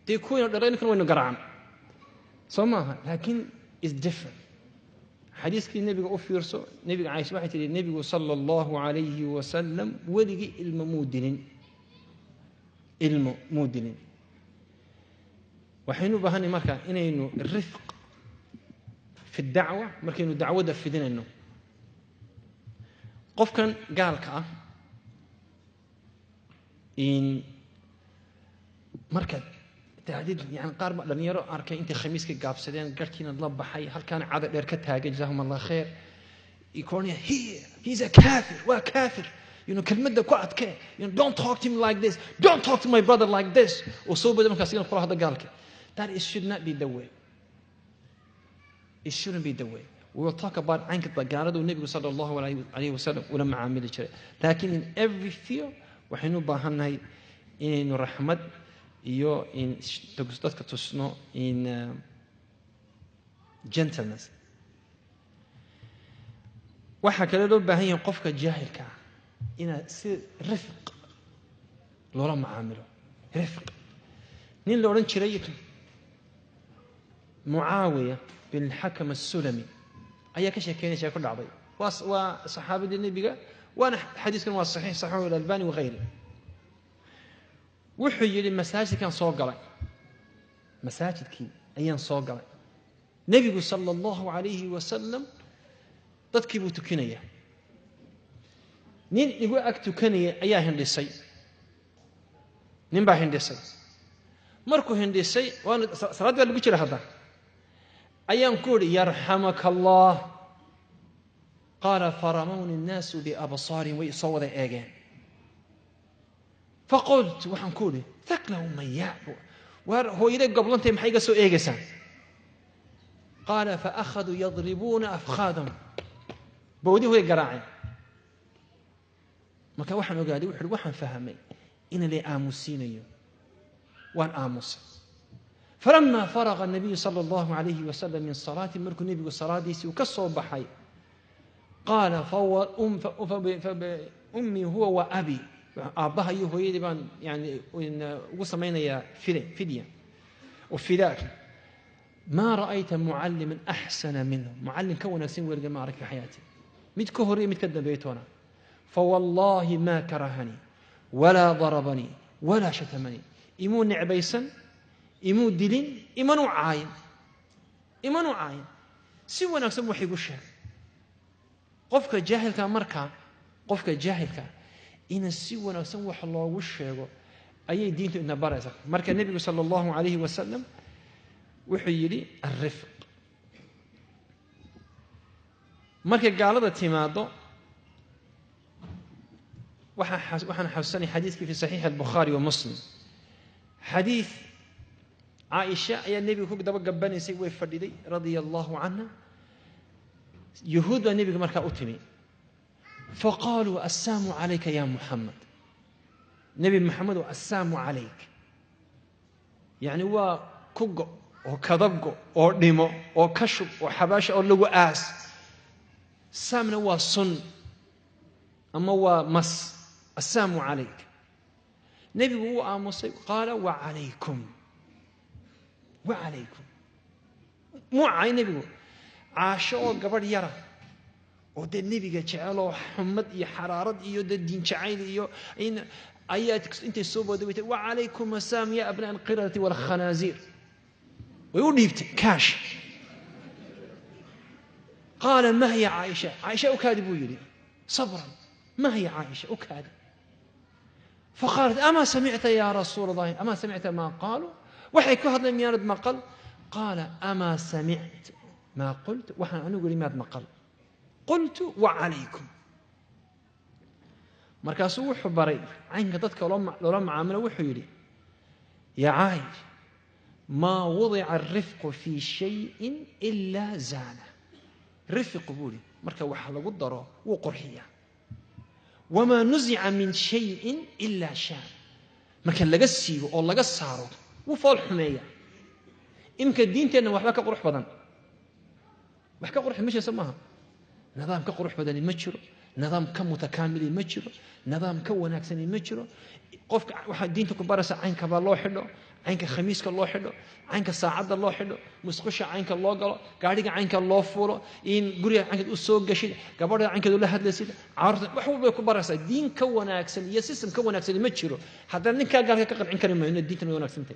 [SPEAKER 3] tii ku inuu dhalay waynu garaacan Soomaha laakiin is different حديث النبي أفيرسو نبي عايش واحد النبي صلى الله عليه وسلم ولقي المودلين وحين بهاني مركا إنه الرفق في الدعوة مركا إنه دعوة في دين إنه قف كان قال كا إن مركا تعديد يعني قارب لن يرى أركي أنت خميس كجاب سدين قلتين الله بحي هل كان عدد يركتها جزاهم الله خير يكون he's a كافر وكافر كلمة قعد كه don't talk to me like this don't talk to my brother like this وصوب بدل كاسين القرآن هذا قال كه that it should not be the way it shouldn't be the way we will talk about عنك التجارة والنبي صلى الله عليه وسلم ولما عامل شيء لكن in every field وحنو بهنا إنه رحمة iyo in dadka tusno in gentleness waxa kale loo baahan yahay qofka jaahilka ina si rifq loola macaamilo rifq nin la oran jiray Muawiya bin Hakam as-Sulami ayaa ka sheekeynaysa ku dhacday waa saxaabadii nabiga waana xadiiskan waa sahih sahiih al-Albani wa ghayri wuxuu yiri masaajidkan soo galay masaajidkii ayaan soo galay nabigu sallallahu alayhi wa sallam dadkii buu tukinaya nin igu ag tukanaya ayaa hindhisay nin baa hindhisay markuu hindhisay waan salaad lagu jira hadda ayaan ku yiri yarhamakallah قال فرموني الناس بأبصارهم ويصوّد إيجان فقلت waxaan ku uri ثقلهم مياه hooyaday goblantay maxay iga soo eegaysaa قال فأخذوا يضربون أفخاذهم بودي way garaaceen marka waxaan ogaaday wuxuu waxaan fahamay in la aamusiinayo waan aamusay فلما فرغ النبي صلى الله عليه وسلم من صلاته مركو النبي صلاتيسي وكسو بحي قال فأمي هو وأبي أباها يهوي بان يعني وصمينا يا فدية وفداك ما رأيت معلما أحسن منه معلم كون سن ورد معرك في حياتي ميت كهري ميت كدن بيتونا فوالله ما كرهني ولا ضربني ولا شتمني إمو نعبيسا إمو دلين إمانو عاين سوى نفسه وحي قشها قفك جاهل كان مركا قفك جاهل كان إن سوى نفسه وحي الله وشها أي دينته إنه برزك مركا النبي صلى الله عليه وسلم وحي لي الرفق مركا قال هذا تيمادو وحنا حسني حديثك في صحيح البخاري ومسلم حديث عائشة يا النبي هو دبق جباني سوي فردي رضي الله عنها يهود النبي مركا أتمي فقالوا السلام عليك يا محمد نبي محمد السلام عليك يعني هو كوجو وكذبجو ونيمو وكشف وحباش أو لو آس سامنا هو صن أما هو مس السلام عليك نبي هو آموسي قال وعليكم مو عين نبي عاشوا قبل يرى وده النبي جعله حمد حرارة ده الدين شعيل إن آياتك أنت السوبة دويت وعليكم السلام يا أبناء القردة والخنازير ويقول نيبت كاش قال ما هي عائشة أكاذب يري صبرا ما هي عائشة أكاذب فقالت أما سمعت يا رسول الله أما سمعت ما قالوا وحيك هذا لم يرد ما قال أما سمعت ما قلت وحنا نقول لماذا ما قلت وعليكم مركاسو حبري عين قطتك لما عامله وحيري يا عايش ما وضع الرفق في شيء إلا زانه رفق بولي مركا وحلا قدره وقرحية وما نزع من شيء إلا شان ما كان لقسيه أو لقساره وفال حمية إمكن الدين تأنه وحبك قرح بدن وحكا قرح مش يسمها نظام كقرح بدن المجر نظام كم متكامل المجر نظام كون أكسن المجر قفك واحد دين تكبرس عينك بالله حلو عينك خميسك الله حلو عينك ساعد الله حلو مسقش عينك الله قال قاعد عينك الله فورو إن قري عينك السوق قشيد قبل عينك دوله هذا لسيد عارض وحول بكبرس دين كون أكسن يسيسم كون أكسن المجر هذا نك قال كقد عينك ما إنه الدين تنو أكسن تي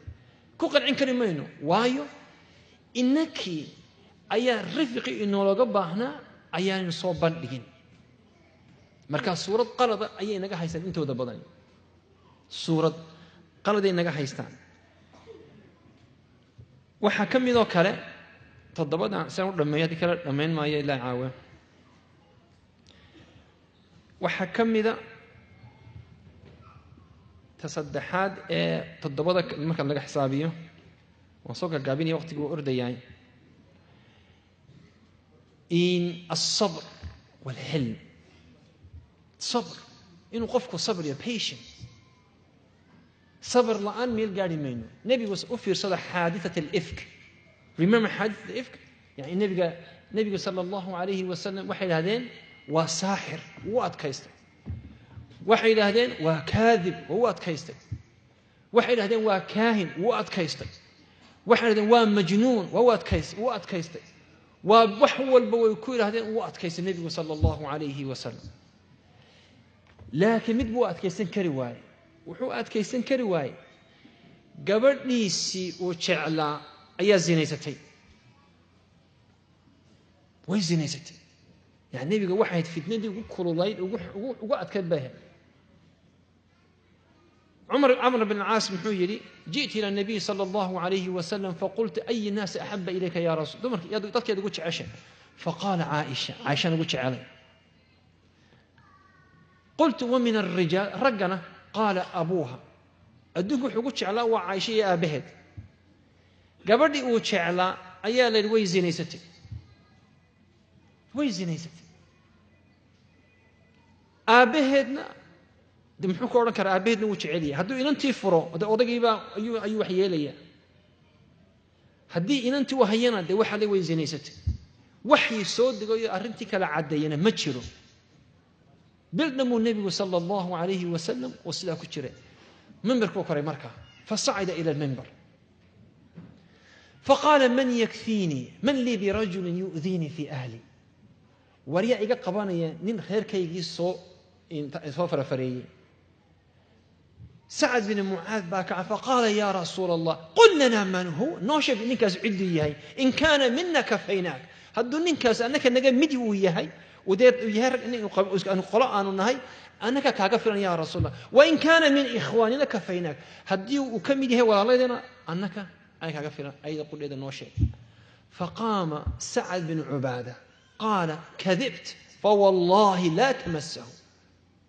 [SPEAKER 3] كقد عينك ما إنه وايو إنك أي رفقي إنه لو جبهنا أي نصوب بندقين مركز سورة قلد أي نجاح هيستان أنتوا ده بدن سورة قلد نجاح هيستان وحكم ذو كله تضبط سنور لما يأتي كله لما ما يلا عاوة وحكم ذا تصدحات تضبط المكان لقى حسابيه وصوك الجابيني وقت جو أرد يعني إن الصبر والحلم صبر إنه قفكوا صبر يا patient صبر لأن ميل قاعد منه نبي وفير صدق حادثة الإفك remember حادثة الإفك يعني النبي صلى الله عليه وسلم وحي لهذين وساحر ووات كيست وحي لهذين وكاذب ووات كيست وحي لهذين وكاهن ووات كيست وحي لهذين ومجنون ووات كيست وحول بويكوي لهذين ووات كيست النبي صلى الله عليه وسلم لكن مد بوات كيسن كرواي وحوات كيسن كرواي قبرنيسي وشعلا أي زينيستي وين زينيستي يعني النبي واحد في اثنين وكل الله وقعد كبها عمر بن العاص محيري جئت إلى النبي صلى الله عليه وسلم فقلت أي الناس أحب إليك يا رسول دمرك يا دكتور يا دكتور عشان فقال عائشة نقول علي قلت ومن الرجال رجنا قال أبوها أدوك حقوق على وعايشة أبهد قبل يوجه على أيال الويزين يستي ويزين يستي أبهدنا دم حكوا ركر أبهدنا وجه عليه هدو إن أنت فرو هذا أضيق أيوة وحيالية هدي إن أنت وهينا ده وحلي ويزين يستي وحي صوت يقول أرنتك لعدينا ما تشرو بلنمو النبي صلى الله عليه وسلم وصلا كتير منبر كوكري مركا فصعد إلى المنبر فقال من يكفيني من لي برجل يؤذيني في أهلي وريا إيجا قبانيا نين خير كي يجي صو صفر فري سعد بن معاذ باكع فقال يا رسول الله قل لنا من هو نوشف نكاس عدي هاي إن كان منا كفيناك هدو نكاس أنك نجا مدي وياهي وديت يهرق أن قراء النهاي أنك كافر يا رسول الله وإن كان من إخواننا كفيناك هدي وكمدي هي ولا لدينا أنك أنا كافر أي يقول إذا نوشف فقام سعد بن عبادة قال كذبت فوالله لا تمسه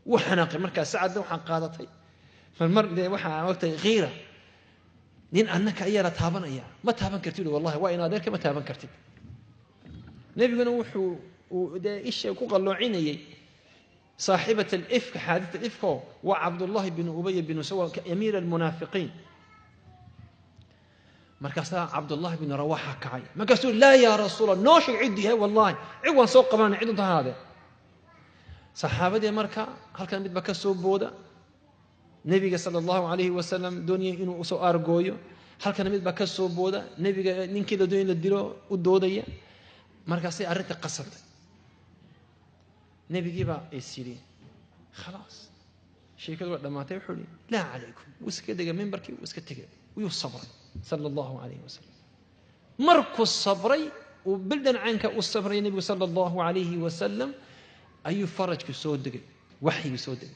[SPEAKER 3] وحناق مركز سعد وحن قادتي فالمر وحا وقت غيره لين أنك أيها تابن أيها ما تابن كرتيله والله وإن أدرك ما تابن كرتيل نبي نوح وده إيش يقول له عيني صاحبة الإفك حادثة الإفك وعبد الله بن أبي بن سوى أمير المنافقين مركز عبد الله بن رواحة كعي مركز لا يا رسول الله نوش عدي والله عوان سوق من عدد هذا صحابة دي مركز هل كان بيتبكى سوق بودا نبي صلى الله عليه وسلم دنيا إنه أسو أرجويو هل كان بيتبكى سوق بودا نبي نين كده دنيا للدلو والدودية مركز أريد قصد نبي جيبا السيري خلاص شيء كذا لما تيحولي لا عليكم وسكدة من بركي وسكتة ويصبر صلى الله عليه وسلم مركو الصبري وبلدن عنك والصبري النبي صلى الله عليه وسلم أي فرج كسودك وحي كسودك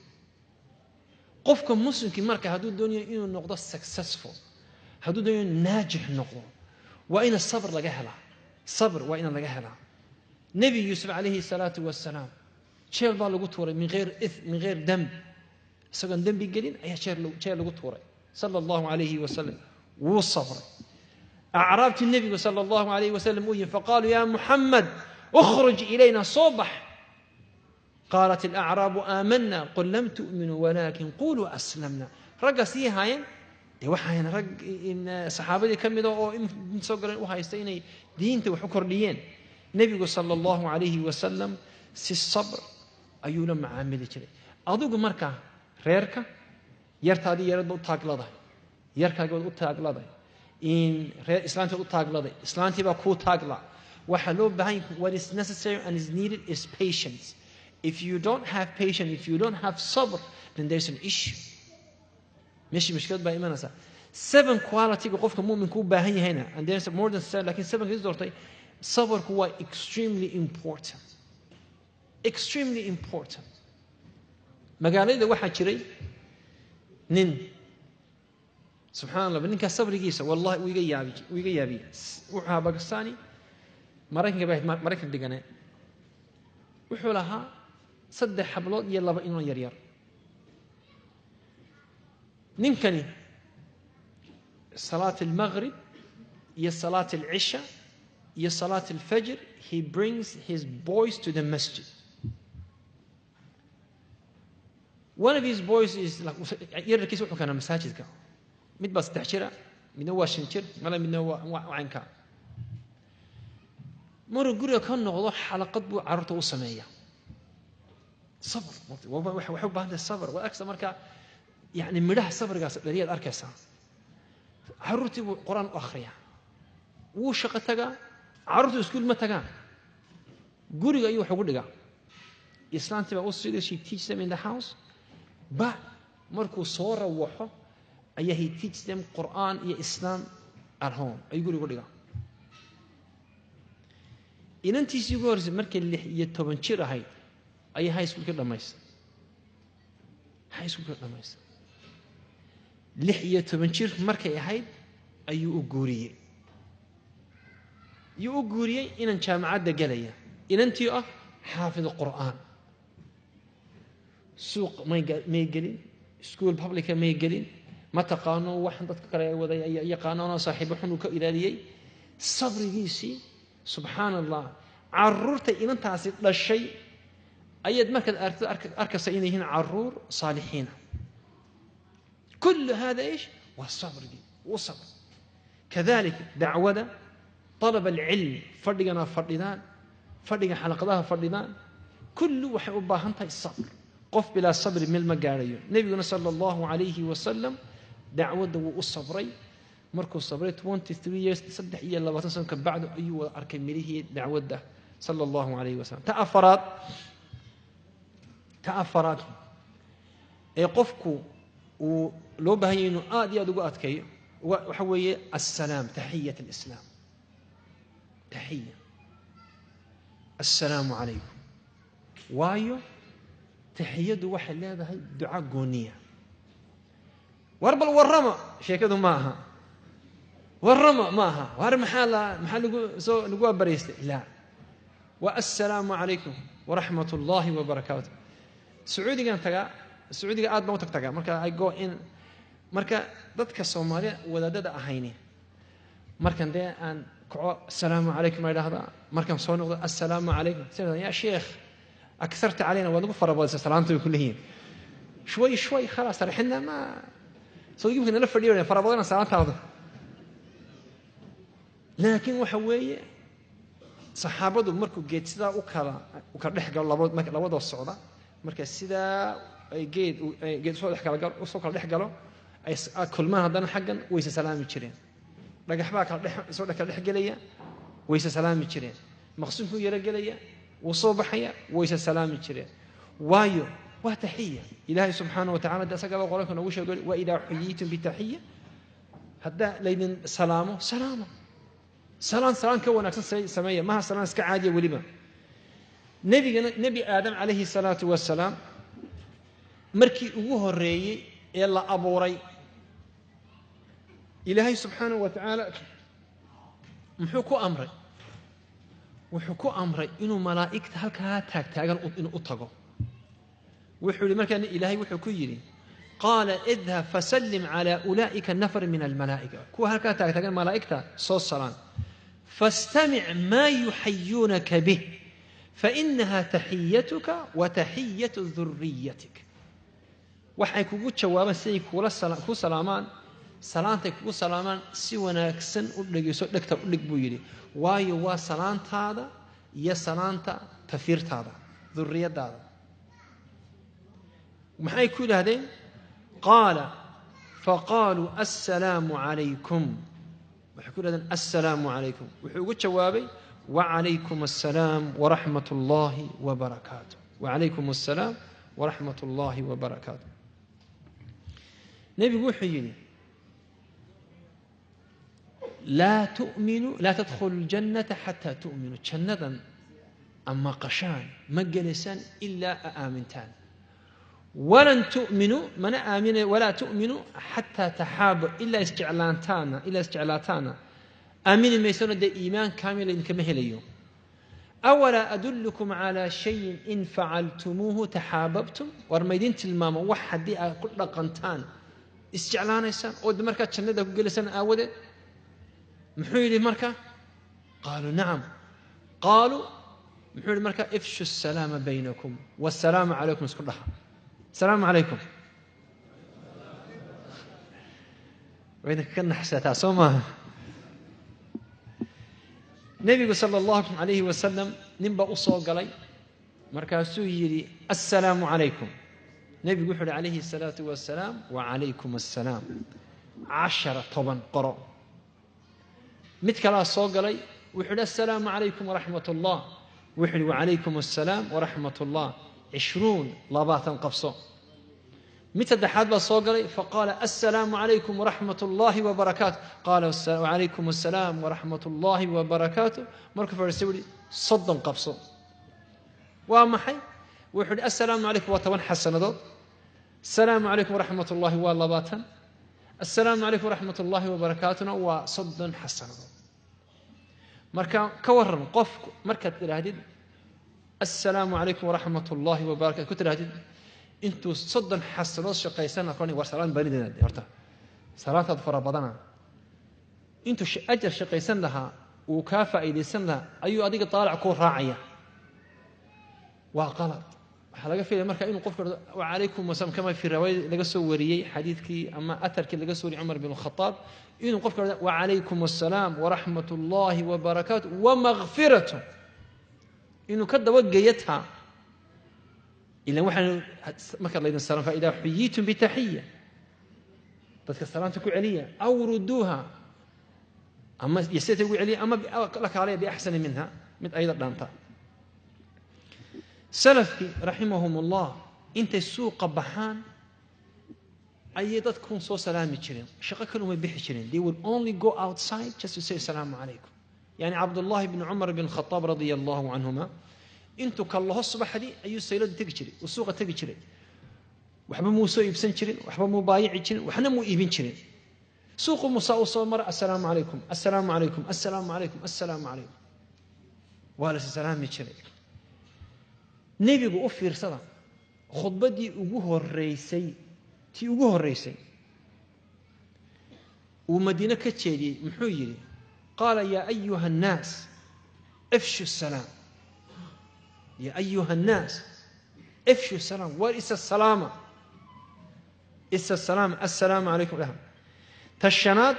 [SPEAKER 3] قفكم مسلم كمرك هدو الدنيا إنه النقطة successful هدو الدنيا ناجح نقطة وإن الصبر لجهلا صبر وإن لجهلا نبي يوسف عليه الصلاة والسلام شير بالو قطوري من غير إثم من غير دم سجن دم بيجلين أيه شير قطوري صلى الله عليه وسلم والصبر أعرابت النبي صلى الله عليه وسلم فقالوا يا محمد اخرج إلينا صبح قالت الأعراب آمنا قل لم تؤمنوا ولكن قولوا أسلمنا رقصي هاين دي وحاين رق إن صحابة كم يدعوا إن صقر وهايستين دين وحكر ليين نبي صلى الله عليه وسلم سي الصبر أيولا معاملة كده أضوق مركا ريركا يرتادي يرد تاقلده يركا يقول تاقلده إن إسلام تقول تاقلده إسلام تبقى كو تاقلا وحلو بهاي what is necessary and is needed is patience. If you don't have patience, if you don't have sabr, then there's an issue. مش مشكلة بقى إيمان أسا 7 quality قفك مؤمن كو باهي هنا and there's more than 7 لكن 7 كيس دورتي صبر هو extremely important extremely important مقالي إذا واحد شري نين سبحان الله بنين كالصبر يقيسه والله ويقى يابي وحا باكستاني مراكن قبائه مراكن دقاني وحولها صدح حبلات يلا بإنو يرير ننكني صلاة المغرب يا صلاة العشاء يا صلاة الفجر he brings his boys to the masjid. One of his boys is like يركز وحنا كنا مساجد كا مد بس تحشرة من هو شنشر ولا من هو وعنكا مرة قرية كان نغضو حلقات بو عرضه وسمية صبر وحب هذا الصبر وأكثر مركا يعني مدح صبر قاس بريال أركسا عرضتي قرآن أخريا وشقتها عرضتي سكول متى قرية أيوة حقولها إسلام تبع أوصي she teach them in the house but مركو صورة وحو أيه he teach them قرآن يا إسلام at home أي قرية إن أنت سيقول مركل اللي يتبنشر هاي أي هاي سكول كده مايس هاي سكول كده مايس لحية تبنشر مركل هاي أي أقورية يقورية إن أنت جامعات دجالية إن أنت حافظ القرآن suuq may gelin school publica may gelin ma taqaano waxan dadka kale ay wada yaqaanana saaxiibo xun uu ka ilaaliyay sabrigiisii subhanallah carruurta inantaasi dhashay ayad markaad arkaysa inay yihiin carruur saalixiina كل هذا إيش والصبر وصبر كذلك دعوة طلب العلم فردنا فردان فردنا حلقتها فردان كل وحب هنتا الصبر قف بلا صبر من المقاريون نبينا صلى الله عليه وسلم دعوة والصبري مركز صبري 23 years تصدح إيا الله وتنسى بعد أيوة أركن مليه دعوة ده صلى الله عليه وسلم تأفرات يقفكو ولو بهينو يا دقات كي وحوي السلام تحية الإسلام تحية السلام عليكم وايو تحية دو واحد لا هي دعاء قونية وربل والرمى شيء كذا معها والرمى معها وهرم محل نقول بريست لا والسلام عليكم ورحمة الله وبركاته سعودي كان تقع السعودية aad baan u tagtagaa marka ay go in marka dadka Soomaaliya wadaadada ahayni markan de aan kaco assalaamu alaykum ay dhahdaa markan soo noqdo assalaamu alaykum sida ya sheekh aktharta علينا wadagu farabaadsa salaantu kullihiin شوي خلاص رحنا ما soo yimid la fadhiyo farabaadana salaantaada laakiin waxa weeye saxaabadu markuu geed sida u kala dhex galo labadoo socda marka sida ay geed soo dhex kala dhex galo ay kulmaan haddana xaggan wayse salaami jireen dhagax baa kala dhex gelaya wayse salaami jireen maqsuudku yara gelaya wuu soo baxaya wayse salaami jireen waayo waa taxiya ilaahay subxaanahu wa tacaala asagaba qolka nagu sheegay wa idaa xuyiitum bitaxiya hadda laydin salaamo salaan ka wanaagsan sameeya maha salaan iska caadiya weliba nebi aadam calayhi salaatu wasalaam markii ugu horeeyay ee la abuuray ilaahay subxaanahu wa tacaala wuxuu ku amray inuu malaa'igta halkaa taagtaagan inuu u tago wuxuu yidhi markaa ilaahay wuxuu ku yidhi qaala idhab fasallim calaa ulaa'ika nafar min almalaa'ika kuwa halkaa taagtaagan malaa'igta soo salaan fastamic maa yuxayuunaka bih fainaha taxiyatuka wa taxiyatu dhurriyatik waxay kugu jawaabaan siday ku salaamaan salaantay kugu salaamaan si wanaagsan u dhageyso dhagta u dhig buu yidhi waayo waa salaantaada iyo salaanta tafiirtaada dhurriyadaada maxay ku yidhaahdeen qaala faqaaluu assalaamu calaykum waxay ku yidhahdeen assalaamu calaykum wuxuu ugu jawaabay wacalaykum assalaam waraxmat ullaahi wabarakaatu wacalaykum assalaam waraxmat ullaahi wabarakaatu nebigu wuxuu yidhi laa tadkhulu ljannata xataa tu'minu jannadan ama qashaan ma gelaysaan ilaa a aamintaan walan tu'minu mana aamina walaa tu'minu xataa taxaabu ilaa isjeclaataana aamini maysano dee iimaan kaamila idinkama helayo awalaa adullukum calaa shayin in facaltumuuhu taxaababtum war maydin tilmaamo wax haddii aad ku dhaqantaan isjeclaanaysaan oo markaa jannada ku gelaysaan aawadeed muxuu yidhi marka qaaluu nacam qaaluu muxuu yidhi marka ifshu asalaama baynakum wassalaamu calaykum isku dhaha السلام عليكم وإذا كنا حسيتها سوما نبي صلى الله عليه وسلم نبى أصول قلي مركزو يري السلام عليكم نبي يقول عليه الصلاة والسلام وعليكم السلام 10 طبعا قرأ متكلا صول قلي ويقول السلام عليكم ورحمة الله ويقول وعليكم السلام ورحمة الله 20 لاباتا قفصو متى دحاد بصوغري فقال السلام عليكم ورحمة الله وبركاته قال وعليكم السلام ورحمة الله وبركاته مركب فرسولي صدا قفصو ومحي ويحد السلام عليكم وتوان حسن ضد السلام عليكم ورحمة الله واللباتا السلام عليكم ورحمة الله وبركاته وصدا حسن ضد مركب كورن قف مركب الهديد السلام عليكم ورحمة الله وبركاته كتر هديد intuu 30 xasalood shaqaysana qani war salaan baridina horta salaataad fara badana intuu ajar shaqaysan lahaa uu ka faa'iideysan lahaa ayuu adiga taalac ku raacaya waa qalad waxa laga fiilay marka inuu qofka wa alaykum wasalaam kama fi riwaayad laga soo wariyay xadiidkii ama atarkii laga soo wariyay Umar bin Khattab inuu qofka wa alaykum wasalaam wa rahmatullahi wa barakatuh wa maghfiratuh inuu ka dabageeyata ila waxaan marka leeyahay salaam fa ida huyitum bi tahiyya dadka salaanta ku celiya aw ruduha ama yasita ku celiya ama la kaalay bi ahsan minha mid ayda dhaanta salafki rahimahumullah inta suuqa baxaan ayay dadku soo salaami jireen shaqo kale uma bixi jireen they would only go outside just to say assalamu alaykum yani Abdullah ibn Umar ibn Khattab radiyallahu anhuma intu kallaho subaxdii ayuu saylada tagi jiray oo suuqa tagi jiray waxba muu soo iibsan jirin waxba muu baayici jirin waxna muu iibin jirin suuqu musaa soo mar assalamu alaykum assalamu alaykum assalamu alaykum assalamu alaykum wala salaami jiray nabigu u fiirsada khudbadii ugu horeysay uu Madiina ka jeediyay muxuu yiri qala ya ayuha an-nas afshu as-salam ya ayuha an-nas afshu as-salam wa isa as-salama isa as-salam assalamu alaykum lahum tashanad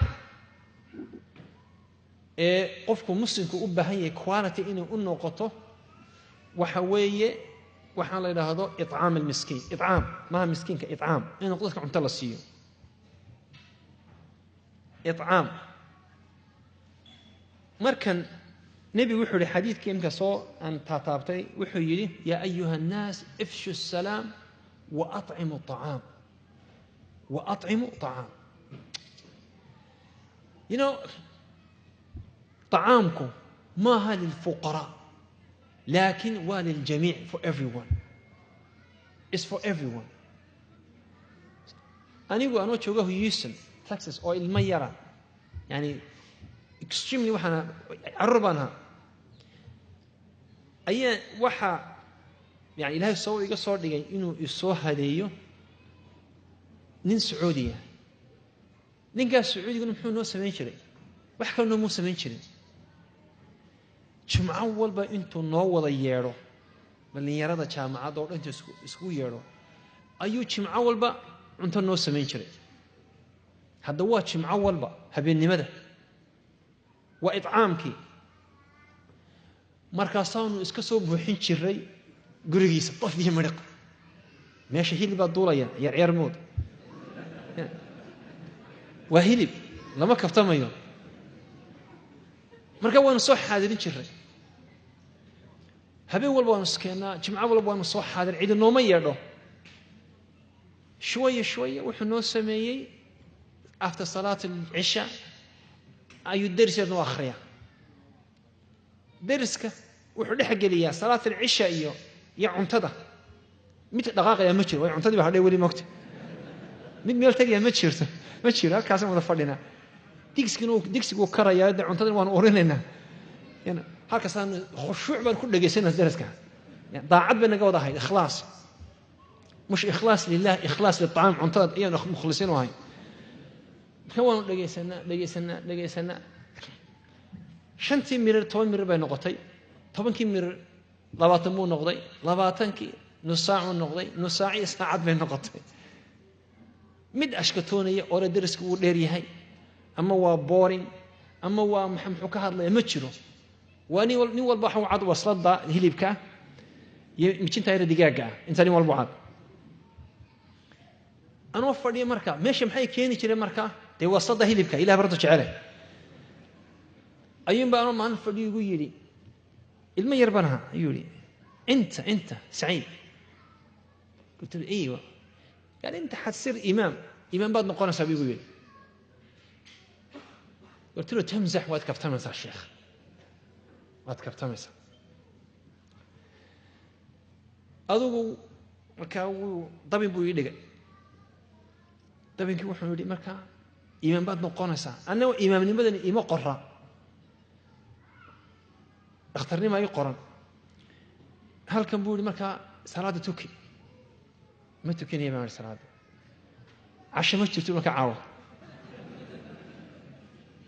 [SPEAKER 3] qofku muslimku u baahan yahay quality inuu u noqoto waxa weeye waxaan la yiraahdo it'aam al-miskiin it'aam ma miskiinka it'aam inuu qofka cunto la siiyo it'aam markan nabi wuxuu yiri xadiidkii imka soo aan taabtay wuxuu yiri ya ayuha an-nas ifshu as-salam wa at'imu at-ta'am wa at'imu at-ta'am you know طعامكم ما هو للفقراء لكن وللجميع for everyone it's for everyone أنا جوجه هيوستن تكساس أو الميرة يعني extremely وحنا عربنا أي وحى يعني إلهي صور يقصر دقيقة إنه يصور هديه نين سعودية نين قال سعودي يقولون محو نو سمين شري وحكوا إنه مو سمين شري جمعة أول با أنتو نو ولا يارو من يارو جمعة دور أنتو اسكو يارو أيو جمعة أول با أنتو نو سمين شري هذا هو جمعة أول با هبين نمده وإطعامك مركزان اسكسو بوحين شري قريس طف به مرق ماشي هيلي بالدولة يا عير مود وهيلي لما كفتما يوم مركا وان صح حاضرين شري هبين والبوان سكينا جمعة والبوان صح حاضر عيد النوم يردو شوية وحنو سميي after صلاة العشاء أيو الدرس يردو آخريا درسك وحو حق ليا صلاة العشاء إيو يا عنتده متى دقائق يا متشر ويا عنتدي بحد يولي موقت مid meel tagay ma jiro halkaas aan wada fadhina digsigu karaya cuntada waan orinayna yana halkaas aan khushuuc baan ku dhageysana daraska daacad baan naga wada hay ikhlaas مش إخلاص لله إخلاص للطعام عنتاد إيه مخلصين وهاي كمان لقيسنا شنتي مير توي مير بين نقطي طبعا كي مير لباتن مو نقطي لباتن كي نص ساعة نقطي نص ساعة ساعة بين نقطي مد أشكتوني أو درس كوديري هاي أما هو بورين أما هو محمد كهذا لا متشرو واني والبحر وعد وصلت هلي بكا يمكن تاير دقيقة إنساني والبعض أنا وفر لي مركا ماشي محي كيني تري مركا تي وصلت هلي بكا إلى برضو عليه أيام بقى أنا ما نفر لي يقول لي الما يربنها يقول لي أنت سعيد قلت له أيوة يعني أنت حتصير إمام بعد نقول سبي يقول قلت له تمزح واتكفتمس يا شيخ واتكفتمس أدو مركاو طبي بوي دغ طبي كي وحو يدي مركا إمام بعد نقونسا أنا إمام نمدن إما قرا اخترني ما يقرن هل كان بودي مركا صلاة توكي ما تكني ما الصلاة عشان ما تشوفوا لك عاوة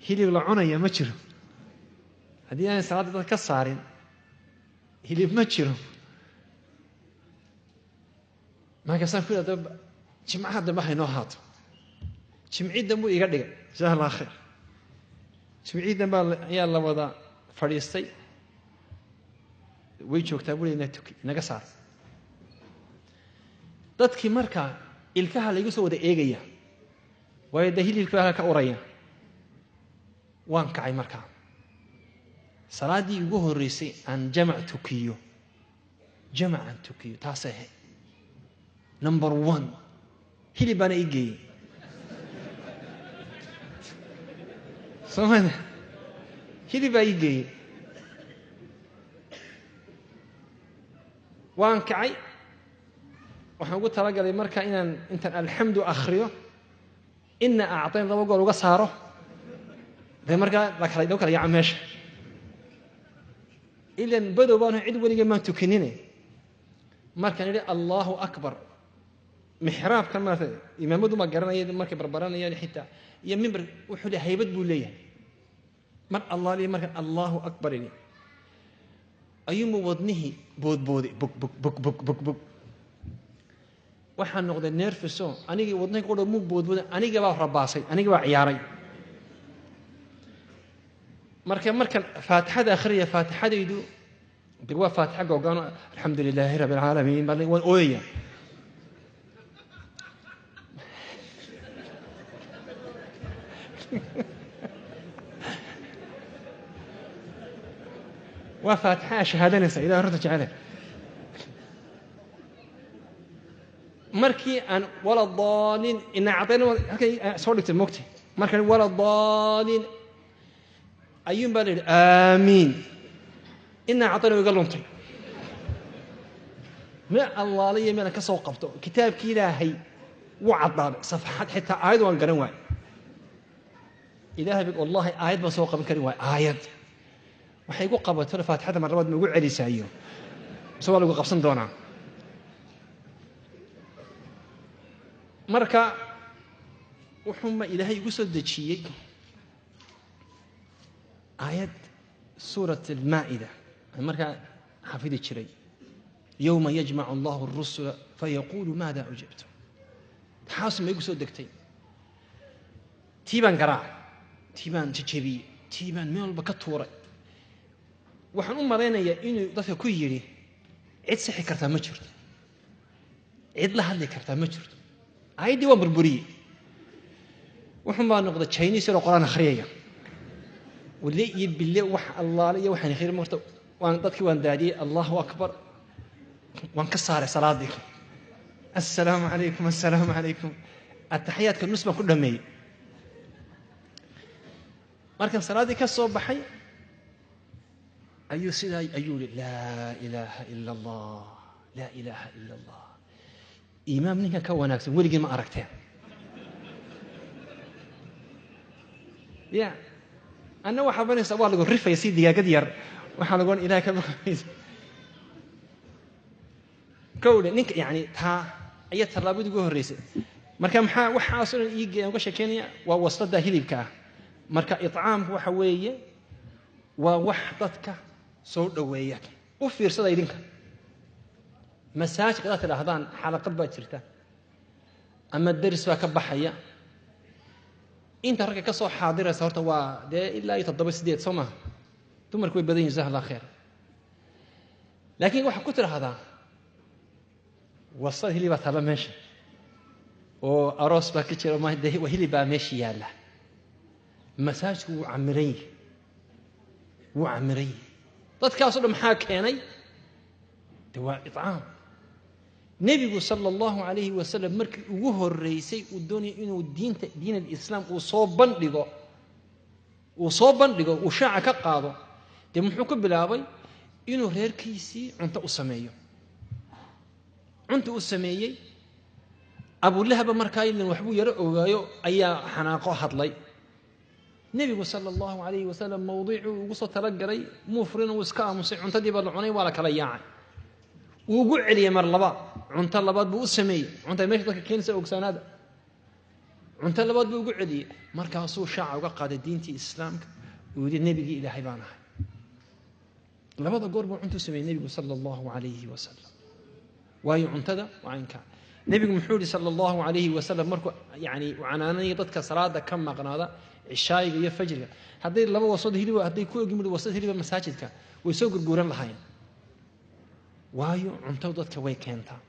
[SPEAKER 3] هيلي ولا عنا ما تشرو هذه أنا صلاة كسارين هيلي ما تشرو ما كسر كل هذا جمعة هذا ما هينوهات جمعي دمو يقدر جزاه الله خير جمعي دم يا الله وضع فريستي ويجوا كتابولي نتوكي نقصار dadkii markaa ilkaha lagu soo wada eegaya way hilibka ka uraya waan kacay markaa salaadii ugu horeysay aan jamac tukiyo taasay number 1 hilibana igey samana hiliba igey waan kacay waxaan ugu talagalay marka intaan alxamdu akhriyo inna a'tayn laba goor uga saaro marka la kala yaa meesha ilan badow baan cid waliga ma tukinine marka nidi Allahu akbar mihrab kan ma imaamadu ma garanayay markay barbaranayaan xitaa iyo mimbar wuxuu leeyahay haybad buu leeyahay mar Allah li marka Allahu akbar ini ayumu wadnihi boodboodi buk waxaan noqday nervous anigii wadnahay qodo muu boodbooday aniga baa rabaasay aniga baa ciyaaray markan faatixada akhriya faatixadaydu digwa faatixa go'aano alxamdulilaahi rabbil aalamiin bal waan ooyaya wa faatixa shahadanaysa ilaahay runta jecel markii aan wala daalin ina a'tayna halkay soo dhigtay moogtay markan wala daalin ayuun baa leeyahay aamiin ina a'tayna iga luntay ma Allah liya meel ka soo qabto kitaabkii ilaahay wuu cadaaday safxad xitaa aayad waan garan waay ilaahay bi wallahi aayad ba soo qaban karin waay aayad waxay ku qabato faatixada mar labaad ma ugu celisaayo soo lagu qabsan doonaa marka wuxuu ilaahay ugu soo dajiyay aayad suurat al-maa'ida marka xafidi jiray yawma yajma'u Allahu ar-rusula fayaqulu maada ujibtum xaasma igu soo degtay tiiban garaa tiiban tijabi tiiban meel ba ka tuuray waxaan u mareynayaa inuu dadka ku yiri cid saxi karta ma jirto cid la hadli karta ma jirto aydi waa burburiye wuxuu ma noqday Chinese oo quraan akhriyay wali yibille wax Allah iyo waxaan khayr marto waan dadkii waan daadiyay Allahu akbar waan ka saaray salaadii assalaamu alaykum at-tahiyatka nusba ku dhameey markan salaadii ka soo baxay ayuu siday ayuu la ilaha illa Allah imaam ninka ka wanaagsan waligii ma aragteen ya ana waxa banaysa waa lagu rifay si digaagad yar waxa lagu ilaahay ka baqaysa kowle ninka yaani taa ay talaabada ugu horeysay marka maxaa waxa asoo iiga uga sheekeynaya waa wasada hilibka marka itcaamku waxa weeye waa wax dadka soo dhaweeya u fiirsada idinka masaajid qadaad tirahdaan xalaqad baa jirta ama daris baa ka baxaya inta rag ka soo xaadiraysa horta waa ilaa 7-8 soma dumarku way badan yihiin Allah khair laakiin waxa ku tirahdaa wasad hiliba tala meesha oo aroos baa ka jira ma hiliba meesha yaala masaajidku wuu camiray dadkaas oo maxaa keenay dawaa itcaam nabigu sallallahu alayhi wa sallam markii ugu horeysay uu doonay inuu diinta islaam uu soo bandhigo uu shaaca ka qaado muxuu ku bilaabay inuu reerkiisii cunto u sameeyay Abu Lahab markaa ilaa waxbuu yara ogaayo ayaa xanaaqo hadlay nabigu sallallahu alayhi wa sallam mawduucu ugu soo talagalay mufrin uu iska aamusay cuntadii baa la cunay waa la kala yaacay ugu celiyay mar laba cunto labaad buu u sameeyey cunta meesha dadka keenaysa ogsaanaada cunto labaad buu ugu celiyey markaasuu shaaca uga qaaday diintii islaamka uu yidhi nebigii ilaahay baan ahay labada goor buu cuntu sameeyey nebigu sala allahu calayhi wasalam waayo cuntada waa inkaa nebigu muxuu yidhi sala allahu calayhi wasalam markuu yani u canaananayo dadka salaada ka maqnaada cishaayiga iyo fajriga hadday laba wasad hiliba hadday ku ogimid wasad hiliba masaajidka way soo gurguuran lahayn waayo cuntadu dadka way keentaa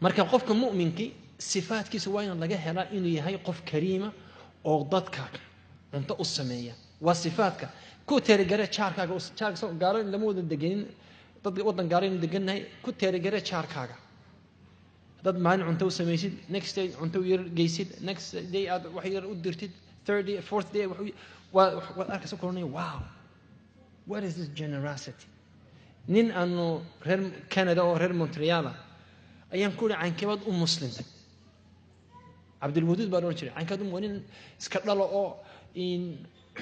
[SPEAKER 3] marka qofka mu'minkii sifaadkiisa waa in laga helaa inuu yahay qof kariima oo dadka cunto u sameeya waa sifaadka ku teerigare jaarkaaga gaalo lama wada deganin dad wadan gaalo inuu degannahay ku teerigare jaarkaaga dad maalin cunto u samaysid next day cunto yar geysid next day aad wax yar u dirtid third day fourth day waad arkaysa koronaya wow what is this generosity nin aanu reer Canada oo reer Montreal ayaan ku yidhi caynkebaad u muslintay cabdilwaduud baa oran jiray caynkaad waa nin iska dhalo oo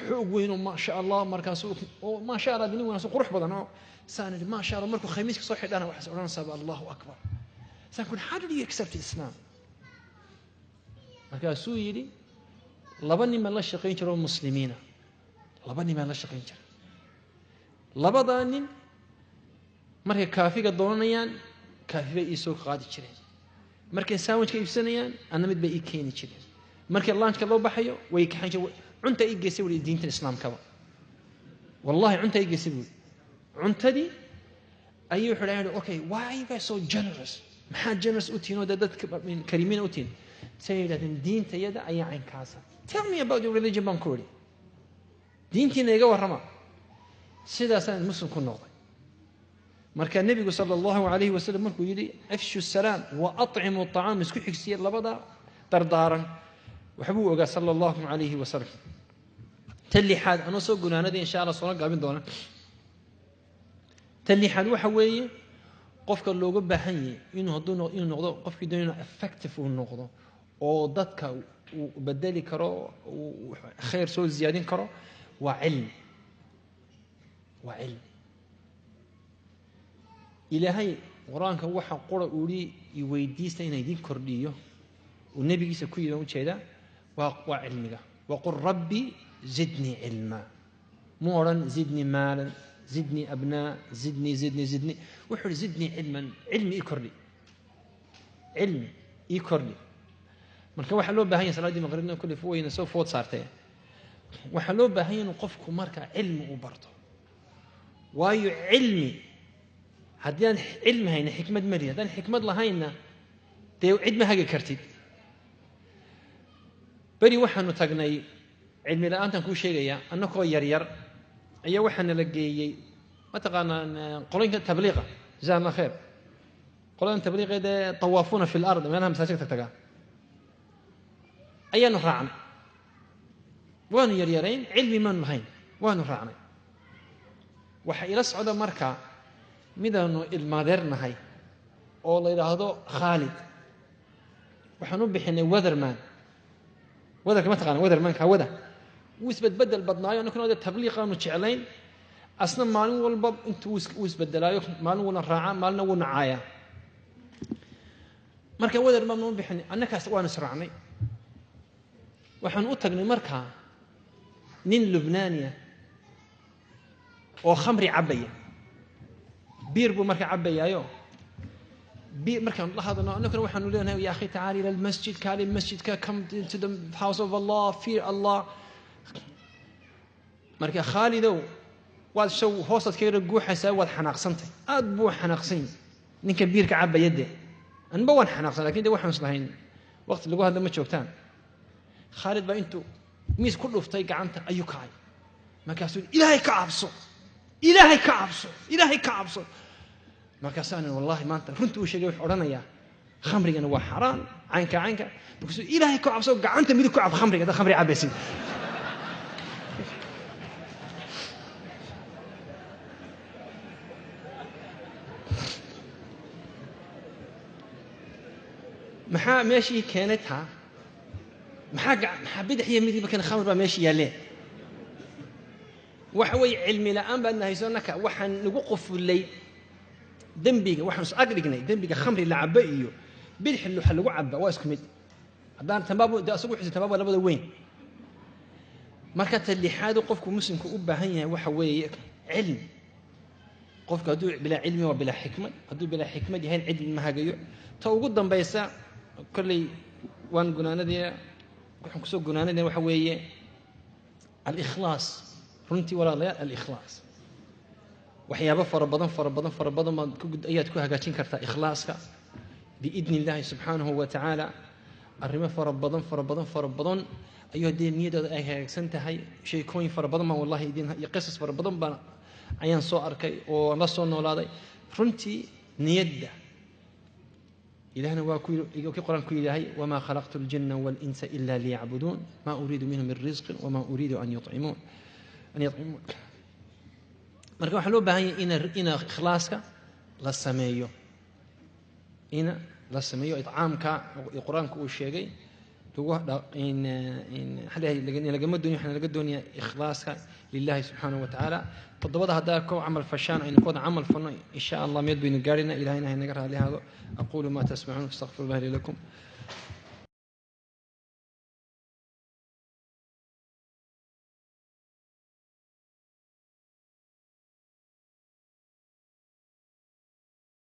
[SPEAKER 3] xoog weyn oo maasha allah markaasuu oo maasha allah nin wanaagsan qurux badan oo saanid maasha allah markuu khamiiska soo xidhana waxaas oranaysaa allahu akbar سأقول how did you accept Islam markaasuu yidhi laba nin la shaqayn jiro muslimiina laba nin la shaqayn jiro labada nin markay kaafiga doonayaan kaafi bay ii soo qaadi jireen markay sandwichka iibsanayaan anna mid bay ii keeni jireen markay lunchka loo baxayo way ka xanjo cunta ii geysay wali diinta islaamka wallahi cunta ii geysay cuntadii ayuu wuxuu leeyahay okay why are you guys so generous maxaa generous u tiino dadka kariimiin u tiin sayidadin diinta yada ayaa caynkaasa tell me about your religion baan ku yidhi diintiina iga warrama sidaasaan muslim ku noqday marka nebigu sala allahu calayhi wasalam markuu yidhi afshu salaam wa atcimu aطacaam isku xigsiye labada dardaaran waxbuu ogaa sala allahu calayhi wasalam tan lixaad anoo soo gunaanadii insha allah soo gaabin doona tan lixaad waxa weeye qofka looga baahan yahay inuu noqdo qofkii doonaya effective uu noqdo oo dadka uu bedeli karo uu khayr soo ziyaadin karo waa cilmi ilaahay quraanka waxa qora uu weydiista inay idin kordhiyo oo nabigiisa ku yidhi u jeeda waa cilmiga waqul rabbi zidni ilma mooran zidni maalan زدني أبناء زدني وحر زدني علمي يكرلي علمي يكرلي من كوا حلو بهاي صلاة دي مغربنا كل فوق سو فوت صارتين وحلو بهاي نقفكم مركا علم وبرضه وايو علمي هديان علم هينا حكمة مريا هديان حكمة الله هينا تيو عد ما هاجي كرتيب بري وحنا تجني علمي لا أنت كل شيء يا أنا كوا ير أيه وحنا لقي ما تقانا قرين تبليغه جزاه الله خير قرين تبليغه ده طوافون في الأرض ما لهم مساجد تتقى أيه نفرعنا وين يرين علمي من هين وين نفرعنا وحيرس عدا مركا ميدانو المادرنا هاي أول إذا هذا خالد وحنوبح إنه وذرمان وذر ما تقانا وذرمان كوذا ويثبت بدل بدنايا أنا كنا هذا تبليغ أنو تشعلين أصلا مالو والباب أنت ويثبت دلايا مالو ولا راعة مالنا ولا عاية مركا وذر ما منون بحني أنا كأسوان سرعني وحنقول تجني مركا نين لبنانية أو خمري عبية بيربو مركا عبية أيوه بير مركا الله هذا أنا كنا وحنقول لنا يا أخي تعالي للمسجد كالي المسجد come to the house of Allah fear Allah marka khaalidow waad soo hoosad ka guuxaysaa waad xanaaqsantay aad buu xanaaqsan ninka biirka cabayade anba waan xanaaqsan laakiin waxaan islahayn waqti lagu hadla ma joogtaan khaalid baa intuu miis ku dhuftay gacanta ayuu kacay markaasuu ilaahay ka cabso markaasaan wallahi maanta runtii uu sheegay wuxuu oranayaa khamrigana waa xaraan caynka markaasuu ilaahay ka cabso gacanta midib ku cab khamriga dad khamri cabaysin maxaa meeshii keenaytaa maxaa bidix iyo midib kan khamr baa meeshii yaaleen waxa way cilmi la'aan baan haysanaka waxaan nagu qofulay dembiga waxaan is agdhignay dembiga khamri la cabo iyo bidix luxa lagu caba waa isku mid haddaan tanbaabo de asagu xisi tanbaabo labada weyn marka talixaadu qofku muslimku u baahan yahay waxa weeye cilm qofku hadduu bilaa cilmi waa bilaa xikmad hadduu bilaa xikmad yahay cilmi ma hagayo ta ugu dambaysa kolley waan gunaanadii waxaan kusoo gunaanadii waxa weeye al-ikhlaas runtii walaalayaal al-ikhlaas waxyaabo fara badan ayaad ku hagaajin kartaa ikhlaaska biidni illaahi subxaanahu wa tacaala arrimo fara badan ayuu haddii niyadooda ay hagaagsan tahay sheekooyin fara badan baan wallahi iyo qisas fara badan baan ayaan soo arkay oo la soo noolaaday runtii niyadda إلهنا وكي قرآن كيداهي وما خلقت الجن والإنس إلا ليعبدون ما أريد منهم من رزق وما أريد أن يطعمون marka waxa loo baahan yahay ina ikhlaaska la sameeyo itcaamka quraanku uu sheegay lagama doonyo waxaan laga doonayaa ikhlaaska lillahi subxaanahu wa tacaala toddobada haddaa koob camal fashaan aynu kooda camal fanno in sha allah miyad baynu gaarina ilahayna haynaga raali haado aquulu ma tasmacuun astaghfirullaha li lakum